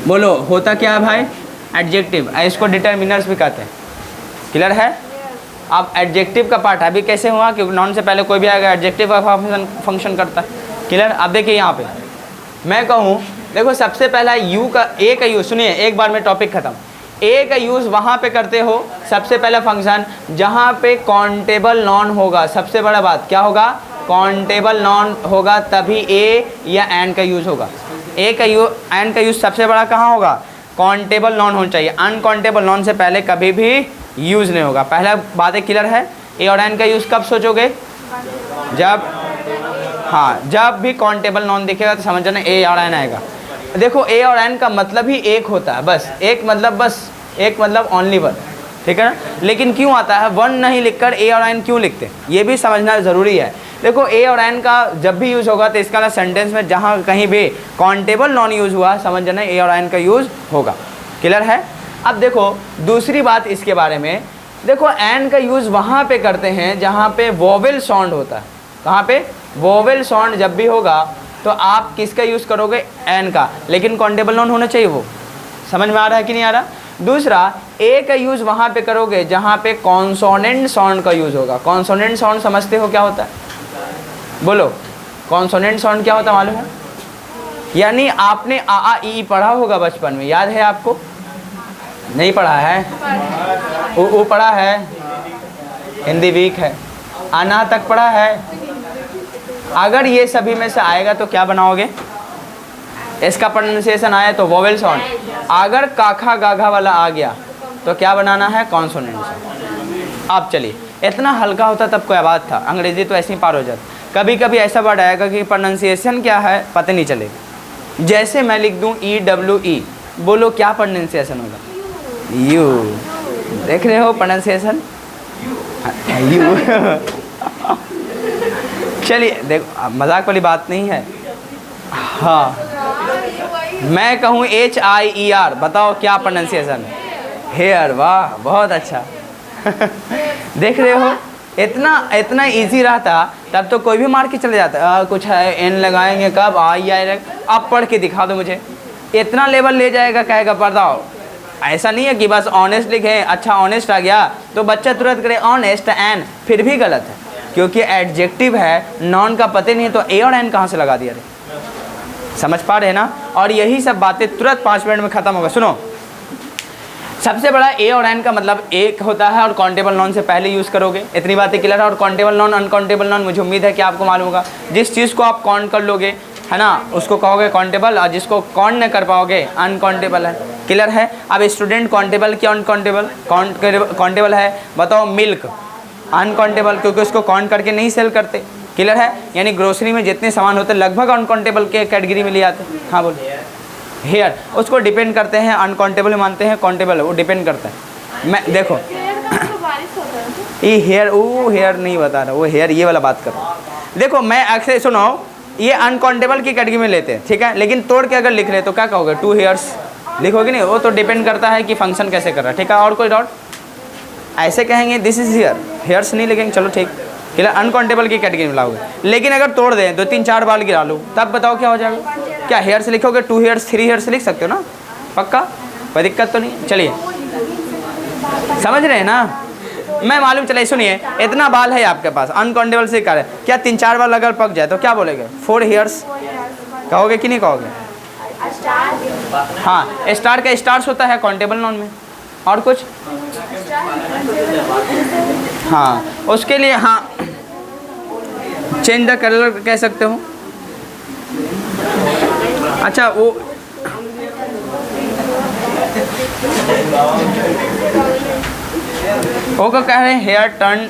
बोलो होता क्या है भाई? एडजेक्टिव। इसको डिटर्मिनर्स भी कहते हैं। क्लियर है? अब एडजेक्टिव का पार्ट अभी कैसे हुआ, क्योंकि नॉन से पहले कोई भी आएगा एडजेक्टिव का फंक्शन करता है। क्लियर? अब देखिए यहाँ पे मैं कहूँ, देखो सबसे पहला यू का, ए का यूज़, सुनिए एक बार में टॉपिक ख़त्म। ए का यूज़ वहाँ पे करते हो सबसे पहला फंक्शन जहाँ पे काउंटेबल नॉन होगा। सबसे बड़ा बात क्या होगा? काउंटेबल नॉन होगा, तभी ए या एन का यूज़ होगा। ए का एन का यूज़ सबसे बड़ा कहाँ होगा? काउंटेबल नॉन होना चाहिए। अनकाउंटेबल नॉन से पहले कभी भी यूज़ नहीं होगा। पहला बातें क्लियर है? ए और एन का यूज़ कब सोचोगे? जब, हाँ, जब भी काउंटेबल नॉन दिखेगा तो समझ जाना ए और एन आएगा। देखो ए और एन का मतलब ही एक होता है, बस एक मतलब, बस एक मतलब ओनली वन, ठीक है ना। लेकिन क्यों आता है वन नहीं लिखकर ए और एन क्यों लिखते हैं, ये भी समझना ज़रूरी है। देखो ए और एन का जब भी यूज़ होगा तो इसका ना सेंटेंस में जहाँ कहीं भी काउंटेबल नॉन यूज़ हुआ समझ जाना ए और एन का यूज़ होगा। क्लियर है? अब देखो दूसरी बात इसके बारे में, देखो एन का यूज़ वहाँ पे करते हैं जहाँ पे वोवेल साउंड होता है। कहाँ पे? वोवेल साउंड जब भी होगा तो आप किसका यूज़ करोगे? एन का, लेकिन काउंटेबल नॉन होना चाहिए। वो समझ में आ रहा है कि नहीं आ रहा? दूसरा ए का यूज़ वहाँ पे करोगे जहाँ पे कॉन्सोनेंट साउंड का यूज़ होगा। कॉन्सोनेंट साउंड समझते हो क्या होता है? बोलो, कॉन्सोनेंट साउंड क्या होता है मालूम है? यानी आपने आ आ ई पढ़ा होगा बचपन में, याद है आपको? नहीं पढ़ा है? ऊ पढ़ा है? हिंदी वीक है। आना तक पढ़ा है? अगर ये सभी में से आएगा तो क्या बनाओगे? इसका प्रोनाउंसिएशन आया तो वोवेल साउंड। अगर काखा गाघा वाला आ गया तो क्या बनाना है? Consonant sound. अब चलिए, इतना हल्का होता तब कोई बात था, अंग्रेजी तो ऐसे ही पार हो जाता। कभी कभी ऐसा वर्ड आएगा कि प्रोनाउंसिएशन क्या है पता नहीं चलेगा। जैसे मैं लिख दूँ EWE, बोलो क्या प्रोनाउंसिएशन होगा? यू। देख रहे हो प्रोनाउंसिएशन? यू। चलिए देखो मजाक वाली बात नहीं है। हाँ मैं कहूँ HIER, बताओ क्या प्रोनाउंसिएशन है? हेयर। वाह बहुत अच्छा। देख रहे हो इतना इजी रहता तब तो कोई भी मार के चले जाता। कुछ है एन लगाएंगे कब, आई आए, आप पढ़ के दिखा दो मुझे। इतना लेवल ले जाएगा, कहेगा बताओ। ऐसा नहीं है कि बस ऑनेस्ट लिखें, अच्छा ऑनेस्ट आ गया तो बच्चा तुरंत करे ऑनेस्ट एन, फिर भी गलत है क्योंकि एडजेक्टिव है, नॉन का पता नहीं है तो ए और एन कहाँ से लगा दिया रे? समझ पा रहे हैं ना? और यही सब बातें तुरंत 5 मिनट में ख़त्म होगा। सुनो, सबसे बड़ा ए और एन का मतलब एक होता है और काउंटेबल नॉन से पहले यूज़ करोगे, इतनी बातें क्लियर है। और काउंटेबल नॉन, अनकाउंटेबल नॉन मुझे उम्मीद है कि आपको मालूम होगा। जिस चीज़ को आप काउंट कर लोगे है ना उसको कहोगे काउंटेबल, और जिसको काउंट नहीं कर पाओगे अनकाउंटेबल है। क्लियर है? अब स्टूडेंट काउंटेबल क्या अनकाउंटेबल? काउंटेबल है, बताओ मिल्क अनकाउंटेबल क्योंकि उसको काउंट करके नहीं सेल करते। क्लियर है? यानी ग्रोसरी में जितने सामान होते हैं लगभग अनकाउंटेबल के कैटेगरी में ले आते हैं। हाँ बोलो। हेयर उसको डिपेंड करते हैं, अनकाउंटेबल मानते हैं, काउंटेबल वो डिपेंड करता है। मैं देखो ये हेयर, वो हेयर नहीं बता रहा, वो हेयर ये वाला बात करो। देखो मैं अक्सर सुनो, ये अनकाउंटेबल की कैटेगरी में लेते हैं, ठीक है, लेकिन तोड़ के अगर लिख रहे तो क्या कहोगे? 2 हेयर्स लिखोगे नहीं? वो तो डिपेंड करता है कि फंक्शन कैसे कर रहा है। ठीक है? और कोई डाउट? ऐसे कहेंगे दिस इज हेयर, हेयर्स नहीं लिखेंगे, चलो ठीक। अनकाउंटेबल की कैटेगरी में लाओगे, लेकिन अगर तोड़ दें 2 3 4 बार गिरा लो तब बताओ क्या हो जाएगा? क्या हेयर से लिखोगे 2 हेयर्स 3 हेयर्स लिख सकते हो ना, पक्का, कोई दिक्कत तो नहीं। चलिए समझ रहे हैं ना, मैं मालूम चला। सुनिए, इतना बाल है आपके पास, अनकाउंटेबल से कर, क्या 3-4 बार अगर पक जाए तो क्या बोलेंगे? 4 हेयर्स कहोगे कि नहीं कहोगे? हाँ, स्टार का स्टार्स होता है काउंटेबल नॉन में। और कुछ? हाँ, उसके लिए हाँ चेंज द कलर कह सकते हो। अच्छा वो क्या कह रहे हैं? Hair turn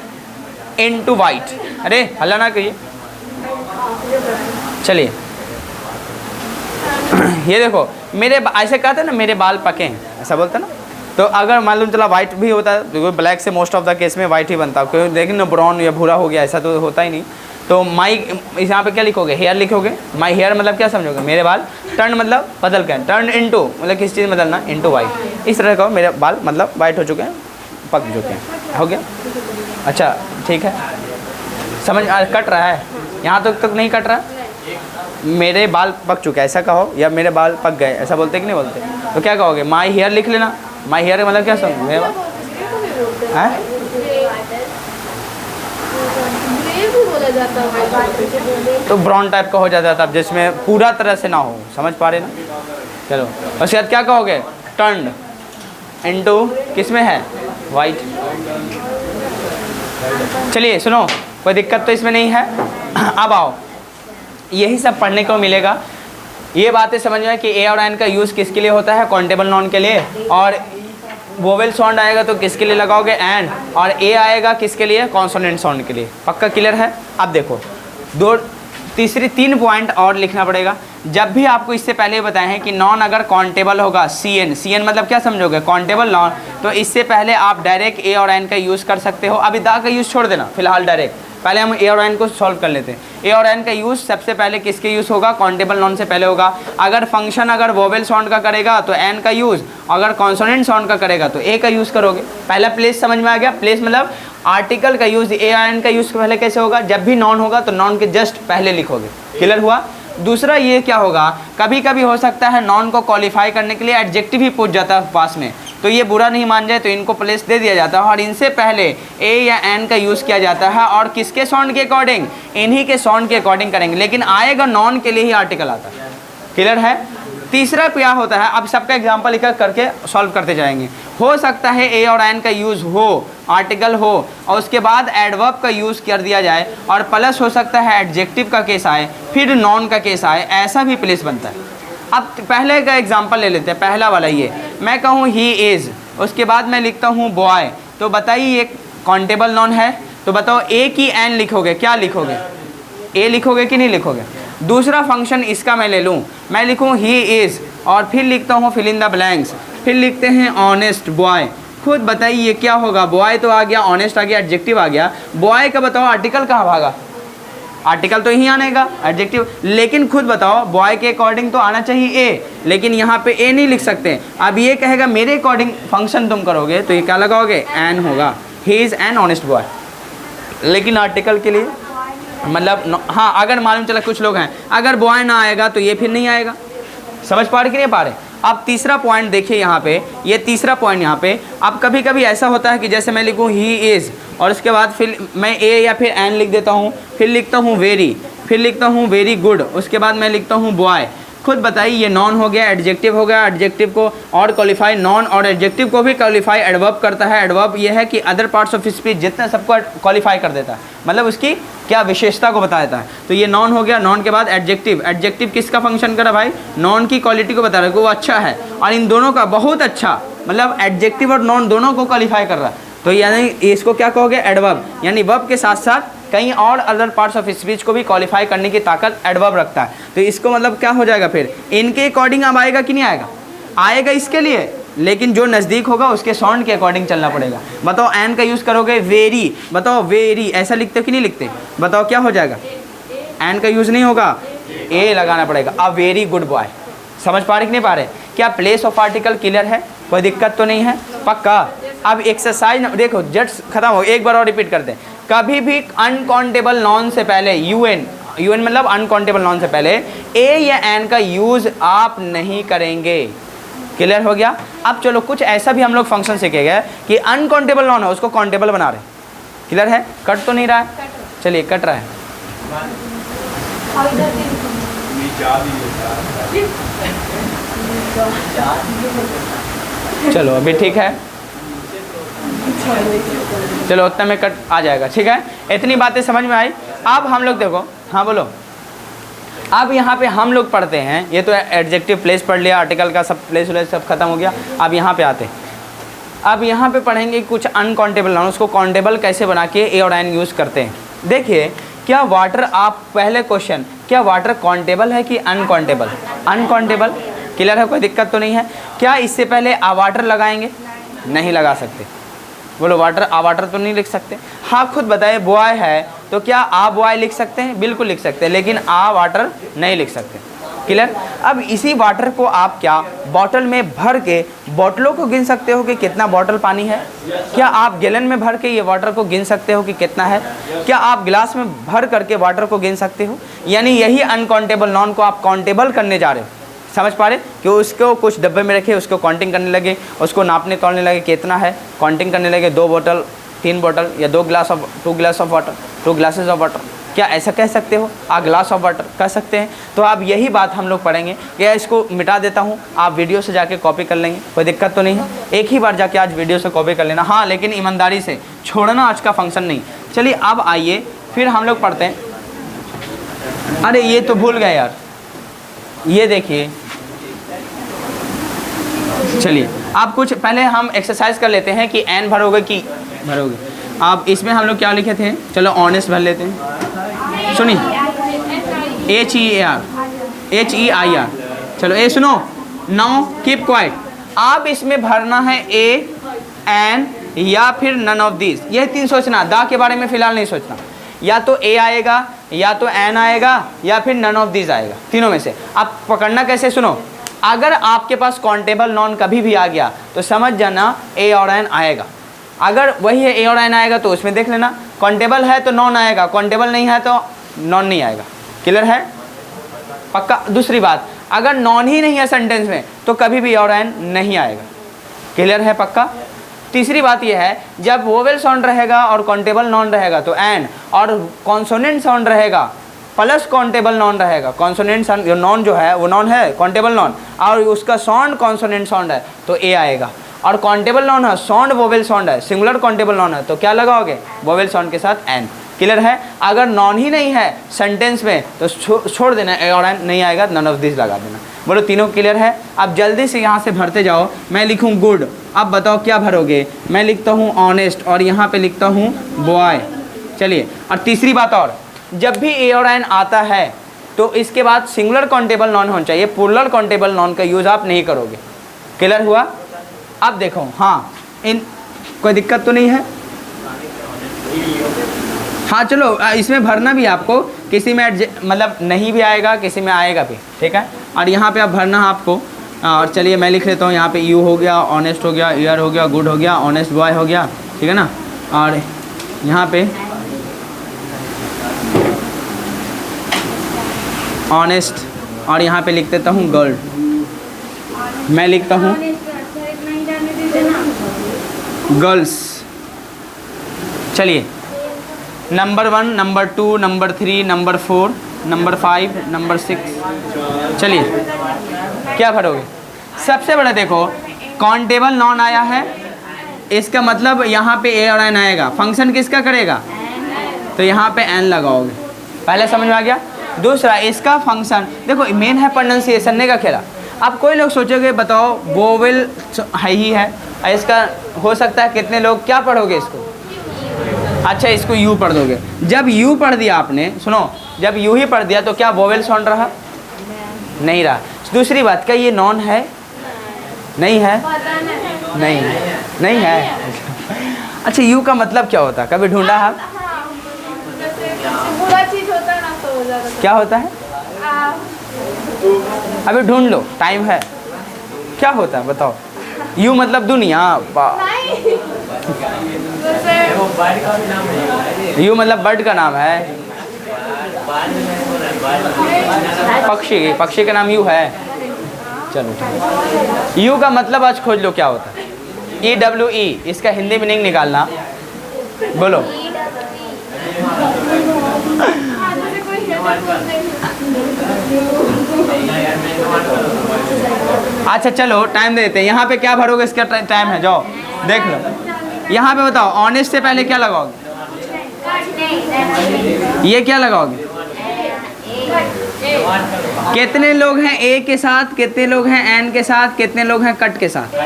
into white. अरे हल्ला ना करिए। चलिए ये देखो, मेरे ऐसे कहते हैं ना, मेरे बाल पके हैं, ऐसा बोलते हैं ना। तो अगर मालूम चला वाइट भी होता है, तो ब्लैक से मोस्ट ऑफ द केस में वाइट ही बनता है, क्योंकि देखिए ना ब्राउन या भूरा हो गया, ऐसा तो होता ही नहीं। तो माई यहाँ पे क्या लिखोगे? हेयर लिखोगे। माई हेयर मतलब क्या समझोगे? मेरे बाल। टर्न मतलब बदल के, टर्न इनटू मतलब किस चीज़ बदलना, इनटू वाइट। इस तरह का मेरे बाल मतलब वाइट हो चुके हैं, पक चुके हैं, हो गया। अच्छा ठीक है, समझ कट रहा है? यहाँ तक नहीं कट रहा? मेरे बाल पक चुके हैं ऐसा कहो, या मेरे बाल पक गए ऐसा बोलते कि नहीं बोलते? तो क्या कहोगे? माई हेयर लिख लेना। माई हेयर मतलब क्या समझ मेरे बाल हैं? तो ब्राउन टाइप का हो जाता था, जिसमें पूरा तरह से ना हो, समझ पा रहे ना? चलो उसके बाद क्या कहोगे? टर्न इनटू किस में है? वाइट। चलिए सुनो, कोई दिक्कत तो इसमें नहीं है। अब आओ, यही सब पढ़ने को मिलेगा। ये बातें समझ में कि ए और एन का यूज़ किसके लिए होता है? काउंटेबल नॉन के लिए। और वोवेल साउंड आएगा तो किसके लिए लगाओगे? एन। और ए आएगा किसके लिए? कॉन्सोनेंट साउंड के लिए। पक्का क्लियर है? अब देखो 3 पॉइंट और लिखना पड़ेगा। जब भी आपको इससे पहले बताए हैं कि नॉन अगर काउंटेबल होगा, सी एन मतलब क्या समझोगे? Countable noun. तो इससे पहले आप डायरेक्ट ए और एन का यूज़ कर सकते हो। अभी दा का यूज़ छोड़ देना फिलहाल, डायरेक्ट पहले हम ए और एन को सॉल्व कर लेते हैं। ए और एन का यूज़ सबसे पहले किसके यूज़ होगा? काउंटेबल नॉन से पहले होगा। अगर फंक्शन अगर वोवेल साउंड का करेगा तो एन का यूज़, अगर कॉन्सोनेंट साउंड का करेगा तो ए का यूज़ करोगे। पहला प्लेस समझ में आ गया? प्लेस मतलब आर्टिकल का यूज़। ए और एन का यूज़ पहले कैसे होगा? जब भी नॉन होगा तो नॉन के जस्ट पहले लिखोगे। क्लियर हुआ? दूसरा ये क्या होगा, कभी कभी हो सकता है नॉन को क्वालिफाई करने के लिए एडजेक्टिव ही पूछ जाता है पास में, तो ये बुरा नहीं मान जाए तो इनको प्लेस दे दिया जाता है और इनसे पहले ए या एन का यूज़ किया जाता है। और किसके साउंड के अकॉर्डिंग? इन्हीं के साउंड के अकॉर्डिंग करेंगे, लेकिन आएगा नॉन के लिए ही आर्टिकल आता है। क्लियर है? तीसरा क्या होता है, अब सबका एग्जाम्पल लिखा करके सॉल्व करते जाएंगे। हो सकता है ए और एन का यूज़ हो, आर्टिकल हो, और उसके बाद एडवर्ब का यूज़ कर दिया जाए, और प्लस हो सकता है एडजेक्टिव का केस आए, फिर नॉन का केस आए, ऐसा भी प्लेस बनता है। अब पहले का एग्जाम्पल ले लेते हैं, पहला वाला ये, मैं कहूँ ही इज़, उसके बाद मैं लिखता हूँ बॉय, तो बताइए ये काउंटेबल नॉन है? तो बताओ ए की एन लिखोगे, क्या लिखोगे? ए लिखोगे कि नहीं लिखोगे? दूसरा फंक्शन इसका मैं ले लूँ, मैं लिखूँ ही इज़ और फिर लिखता हूँ फिल इन द ब्लैंक्स, फिर लिखते हैं ऑनेस्ट बॉय। खुद बताइए ये क्या होगा? बॉय तो आ गया, ऑनेस्ट आ गया, एडजेक्टिव आ गया, बॉय का बताओ आर्टिकल कहाँ भागा? आर्टिकल तो यहीं आनेगा, एडजेक्टिव। लेकिन खुद बताओ बॉय के अकॉर्डिंग तो आना चाहिए ए, लेकिन यहाँ पे ए नहीं लिख सकते। अब ये कहेगा मेरे अकॉर्डिंग फंक्शन तुम करोगे तो ये क्या लगाओगे? एन होगा, he is an honest boy. लेकिन आर्टिकल के लिए मतलब हाँ, अगर मालूम चला कुछ लोग हैं अगर बॉय ना आएगा तो ये फिर नहीं आएगा। समझ पा रहे कि नहीं पा रहे? अब तीसरा पॉइंट देखिए यहाँ पे, ये तीसरा पॉइंट यहाँ पे। अब कभी कभी ऐसा होता है कि जैसे मैं लिखूँ ही इज़ और उसके बाद फिर मैं ए या फिर एन लिख देता हूँ, फिर लिखता हूँ वेरी, फिर लिखता हूँ वेरी गुड, उसके बाद मैं लिखता हूँ बॉय। खुद बताइए ये नॉन हो गया, एडजेक्टिव हो गया, एडजेक्टिव को और क्वालिफाई नॉन और एडजेक्टिव को भी क्वालिफाई एडवर्ब करता है। एडवर्ब ये है कि अदर पार्ट्स ऑफ स्पीच जितना सबको क्वालिफाई कर देता है, मतलब उसकी क्या विशेषता को बता देता है। तो ये नॉन हो गया, नॉन के बाद एडजेक्टिव। एडजेक्टिव किसका फंक्शन करा भाई? नॉन की क्वालिटी को बता रहा है कि वो अच्छा है, और इन दोनों का बहुत अच्छा, मतलब एडजेक्टिव और नॉन दोनों को क्वालिफाई कर रहा है। तो यानी इसको क्या कहोगे? एडवर्ब। यानी वर्ब के साथ साथ कई और अदर पार्ट्स ऑफ स्पीच को भी क्वालिफाई करने की ताकत एडवर्ब रखता है। तो इसको मतलब क्या हो जाएगा फिर? इनके अकॉर्डिंग अब आएगा कि नहीं आएगा? आएगा इसके लिए, लेकिन जो नज़दीक होगा उसके साउंड के अकॉर्डिंग चलना पड़ेगा। बताओ एन का यूज़ करोगे वेरी, बताओ वेरी ऐसा लिखते हो कि नहीं लिखते? बताओ क्या हो जाएगा? एन का यूज़ नहीं होगा, ए लगाना पड़ेगा। अब वेरी गुड बॉय। समझ पा रहे कि नहीं पा रहे? क्या प्लेस ऑफ आर्टिकल क्लियर है? कोई दिक्कत तो नहीं है? पक्का। अब एक्सरसाइज देखो, जस्ट खत्म हो, एक बार और रिपीट करते हैं। कभी भी अनकाउंटेबल नॉन से पहले UN UN मतलब अनकाउंटेबल नॉन से पहले ए या एन का यूज़ आप नहीं करेंगे। क्लियर हो गया। अब चलो कुछ ऐसा भी हम लोग फंक्शन सीखेंगे कि अनकाउंटेबल नॉन है उसको काउंटेबल बना रहे। क्लियर है? कट तो नहीं रहा है? चलिए कट रहा है। चलो अभी ठीक है, चलो उतना में कट आ जाएगा। ठीक है, इतनी बातें समझ में आई। अब हम लोग देखो, हाँ बोलो। अब यहाँ पे हम लोग पढ़ते हैं, ये तो एडजेक्टिव प्लेस पढ़ लिया, आर्टिकल का सब प्लेस व्लेस सब खत्म हो गया। अब यहाँ पे आते हैं, अब यहाँ पे पढ़ेंगे कुछ अनकाउंटेबल नाउन, उसको काउंटेबल कैसे बना के ए और एन यूज़ करते हैं। देखिए क्या वाटर, आप पहले क्वेश्चन, क्या वाटर काउंटेबल है कि अनकाउंटेबल? अनकाउंटेबल। क्लियर है? कोई दिक्कत तो नहीं है। क्या इससे पहले आ वाटर लगाएंगे? नहीं लगा सकते। बोलो वाटर, आ वाटर तो नहीं लिख सकते। हाँ खुद बताइए, बॉय है तो क्या आ बॉय लिख सकते हैं? बिल्कुल लिख सकते हैं, लेकिन आ वाटर नहीं लिख सकते। क्लियर? अब इसी वाटर को आप क्या बॉटल में भर के बॉटलों को गिन सकते हो कि कितना बॉटल पानी है? क्या आप गैलन में भर के ये वाटर को गिन सकते हो कि कितना है? क्या आप गिलास में भर करके वाटर को गिन सकते हो? यानी यही अनकाउंटेबल नॉन को आप काउंटेबल करने जा रहे हो। समझ पा रहे कि उसको कुछ डब्बे में रखे, उसको काउंटिंग करने लगे, उसको नापने तोलने लगे कितना है, काउंटिंग करने लगे 2 बोतल 3 बोतल या 2 glass of water 2 glasses of water. क्या ऐसा कह सकते हो? आ ग्लास ऑफ वाटर कह सकते हैं। तो अब यही बात हम लोग पढ़ेंगे। क्या इसको मिटा देता हूँ, आप वीडियो से जाके कॉपी कर लेंगे, कोई दिक्कत तो नहीं है। एक ही बार जाके आज वीडियो से कॉपी कर लेना, हाँ लेकिन ईमानदारी से, छोड़ना आज का फंक्शन नहीं। चलिए अब आइए फिर हम लोग पढ़ते हैं। अरे ये तो भूल गए यार, ये देखिए। चलिए आप कुछ पहले हम एक्सरसाइज कर लेते हैं कि एन भरोगे कि भरोगे। आप इसमें हम लोग क्या लिखे थे? चलो ऑनेस्ट भर लेते हैं। सुनिए, HEAR। चलो ए सुनो, नाउ कीप क्वाइट। आप इसमें भरना है ए, एन या फिर नन ऑफ दिस। ये 3 सोचना, दा के बारे में फिलहाल नहीं सोचना। या तो ए आएगा, या तो एन आएगा, या फिर नन ऑफ दिस आएगा। तीनों में से आप पकड़ना कैसे? सुनो, अगर आपके पास काउंटेबल नॉन कभी भी आ गया तो समझ जाना ए और एन आएगा। अगर वही है ए और एन आएगा तो उसमें देख लेना, काउंटेबल है तो नॉन आएगा, काउंटेबल नहीं है तो नॉन नहीं आएगा। क्लियर है? पक्का। दूसरी बात, अगर नॉन ही नहीं है सेंटेंस में तो कभी भी ए और एन नहीं आएगा। क्लियर है? पक्का। तीसरी बात यह है, जब वोवेल साउंड रहेगा और काउंटेबल नॉन रहेगा तो एन, और कॉन्सोनेंट साउंड रहेगा प्लस काउंटेबल नॉन रहेगा। कॉन्सोनेंट नॉन जो है वो नॉन है, काउंटेबल नॉन, और उसका साउंड कॉन्सोनेंट साउंड है तो ए आएगा। और काउंटेबल नॉन है, साउंड वोवेल साउंड है, सिंगुलर काउंटेबल नॉन है तो क्या लगाओगे? वोवेल साउंड के साथ एन। क्लियर है? अगर नॉन ही नहीं है सेंटेंस में तो छोड़ देना, ए और एन नहीं आएगा, नन ऑफ दिस लगा देना। बोलो तीनों क्लियर है? अब जल्दी से यहाँ से भरते जाओ। मैं लिखूँ गुड, अब बताओ क्या भरोगे? मैं लिखता हूँ ऑनेस्ट और यहाँ पे लिखता हूँ बॉय। चलिए, और तीसरी बात और, जब भी ए और एन आता है तो इसके बाद सिंगुलर काउंटेबल नॉन होना चाहिए, प्लूरल काउंटेबल नॉन का यूज़ आप नहीं करोगे। क्लियर हुआ? अब देखो, हाँ इन कोई दिक्कत तो नहीं है? हाँ चलो, इसमें भरना भी आपको, किसी में मतलब नहीं भी आएगा, किसी में आएगा भी। ठीक है? और यहाँ पे आप भरना है आपको। और चलिए मैं लिख लेता हूँ, यहाँ पे यू हो गया, ऑनेस्ट हो गया, ईयर हो गया, गुड हो गया, ऑनेस्ट बॉय हो गया। ठीक है ना? और यहाँ पे ऑनेस्ट, और यहाँ पे लिख देता हूँ गर्ल। मैं लिखता हूँ गर्ल्स। चलिए, number 1, number 2, number 3, number 4, number 5, number 6। चलिए क्या भरोगे? सबसे बड़ा देखो, काउंटेबल नॉन आया है, इसका मतलब यहाँ पे ए और एन आएगा। फंक्शन किसका करेगा? तो यहाँ पे एन लगाओगे। पहले समझ में आ गया? दूसरा, इसका फंक्शन देखो, मेन है प्रोनाउंसिएशन ने का खेला। अब कोई लोग सोचोगे बताओ वोवेल है ही है, इसका हो सकता है कितने लोग क्या पढ़ोगे इसको? अच्छा, इसको यू पढ़ दोगे। जब यू पढ़ दिया आपने, सुनो, जब यू ही पढ़ दिया तो क्या वोवेल साउंड रहा? नहीं रहा। दूसरी बात, क्या ये नॉन है? नहीं है? नहीं, नहीं है। अच्छा, यू का मतलब क्या होता है? कभी ढूंढा है? क्या होता है? अभी ढूंढ लो, टाइम है। क्या होता है बताओ? यू मतलब दुनिया। यू मतलब बर्ड का नाम है। पक्षी, पक्षी का नाम यू है। चलो यू का मतलब आज खोज लो क्या होता है। EWE, इसका हिंदी मीनिंग निकालना, बोलो। अच्छा चलो टाइम दे देते हैं। यहाँ पे क्या भरोगे, इसका टाइम है, जाओ देख लो। यहाँ पे बताओ ऑनेस्ट से पहले क्या लगाओगे, ये क्या लगाओगे? कितने लोग हैं ए के साथ, कितने लोग हैं एन के साथ, कितने लोग हैं कट के साथ?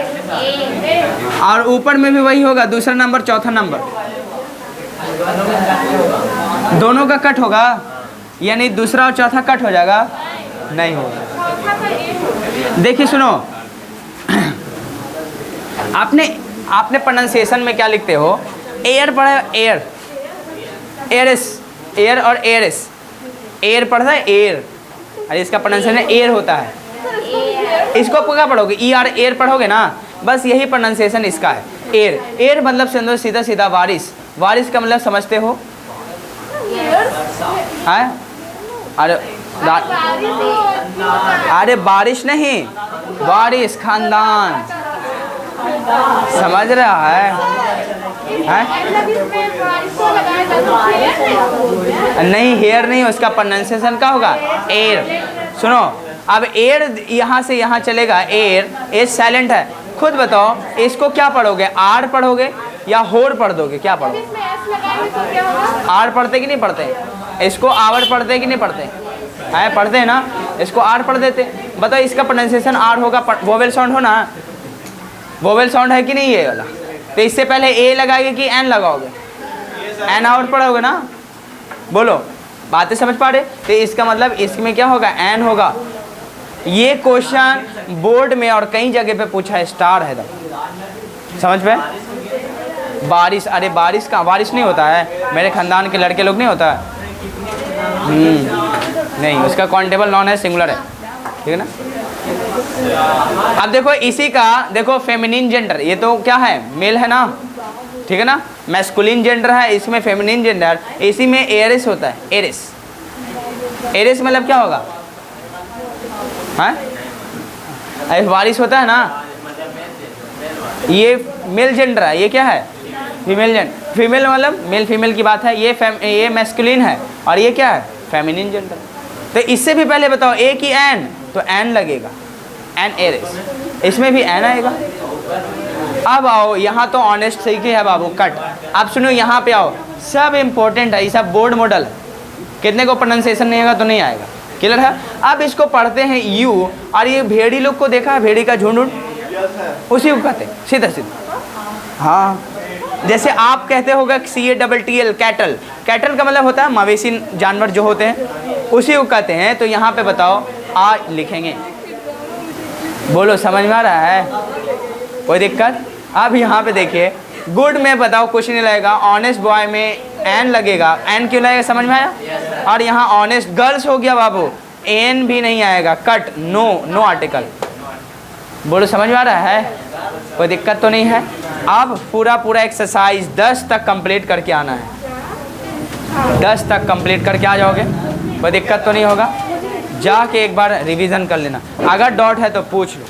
और ऊपर में भी वही होगा, दूसरा नंबर चौथा नंबर दोनों का कट होगा, यानी दूसरा और चौथा कट हो जाएगा? नहीं होगा। देखिए सुनो, आपने प्रोनाउंसिएशन में क्या लिखते हो? एयर पढ़ा है, एयर, एयरस, एयर और एयरस, एयर पढ़ा है एयर, अरे इसका प्रोनाउंसिएशन एयर होता है। इसको क्या पढ़ोगे? ER, एयर पढ़ोगे ना, बस यही प्रोनाउंसिएशन इसका है, एयर। एयर मतलब समझो सीधा सीधा बारिश, बारिश का मतलब समझते हो? है? अरे बारिश नहीं, बारिश, खानदान, समझ रहा है? नहीं, हेयर नहीं, उसका प्रोनाउंसिएशन क्या होगा? एयर। सुनो, अब एयर यहाँ से यहाँ चलेगा, एयर, ए साइलेंट है। खुद बताओ इसको क्या पढ़ोगे? आर पढ़ोगे या होर पढ़ दोगे? क्या पढ़ोगे? आर पढ़ते कि नहीं पढ़ते? इसको आवर पढ़ते कि नहीं पढ़ते? है, पढ़ते हैं ना, इसको आर पढ़ देते। बताओ इसका प्रोनाउंसिएशन आर होगा, वोवेल साउंड हो ना, वोवेल साउंड है कि नहीं ये वाला? तो इससे पहले ए लगाओगे कि एन लगाओगे? एन आवर पढ़ोगे ना, बोलो, बातें समझ पा रहे? तो इसका मतलब इसमें क्या होगा? एन होगा। ये क्वेश्चन बोर्ड में और कई जगह पे पूछा है, स्टार है, समझ पे? बारिश, अरे बारिश का बारिश नहीं होता है, मेरे खानदान के लड़के लोग नहीं होता है। नहीं, उसका काउंटेबल नॉन है, सिंगुलर है, ठीक है ना? अब देखो इसी का, देखो फेमिनिन जेंडर, ये तो क्या है? मेल है ना, ठीक है ना? मैस्कुलिन जेंडर है, इसमें फेमिनिन जेंडर, इसी में एरिस होता है, एरिस। एरिस मतलब क्या होगा? हाँ, अरे बारिश होता है ना, ये मेल जेंडर है, ये क्या है? Female gender. फीमेल मतलब मेल फीमेल की बात है, ये मैस्कुलिन है, और ये क्या है? Feminine gender. तो इससे भी पहले बताओ ए की एन, तो एन लगेगा, एन एरिस, इसमें भी एन आएगा। अब आओ यहाँ तो ऑनेस्ट सही के है बाबू, कट। अब सुनो यहाँ पे आओ, सब इम्पोर्टेंट है, ये सब बोर्ड मॉडल है, कितने को प्रोनाउंसिएशन नहीं आएगा तो नहीं आएगा, क्लियर है? अब इसको पढ़ते हैं यू, और ये भेड़ी लोग को देखा है, भेड़ी का झुंड, उसी को कहते हैं सीधा सीधा। हाँ, जैसे आप कहते होगा CATTL, कैटल, कैटल का मतलब होता है मवेशी जानवर जो होते हैं, उसी को कहते हैं। तो यहाँ पे बताओ आ लिखेंगे, बोलो समझ में आ रहा है? कोई दिक्कत? अब यहाँ पे देखिए, गुड में बताओ कुछ नहीं लगेगा, ऑनेस्ट बॉय में एन लगेगा, एन क्यों लगेगा, समझ में आया? और यहाँ ऑनेस्ट गर्ल्स हो गया बाबू, एन भी नहीं आएगा, कट, नो, नो आर्टिकल। बोलो समझ में आ रहा है? कोई दिक्कत तो नहीं है? अब पूरा एक्सरसाइज 10 तक कंप्लीट करके आना है, 10 तक कंप्लीट करके आ जाओगे, कोई दिक्कत तो नहीं होगा? जाके एक बार रिवीजन कर लेना, अगर डाउट है तो पूछ लो।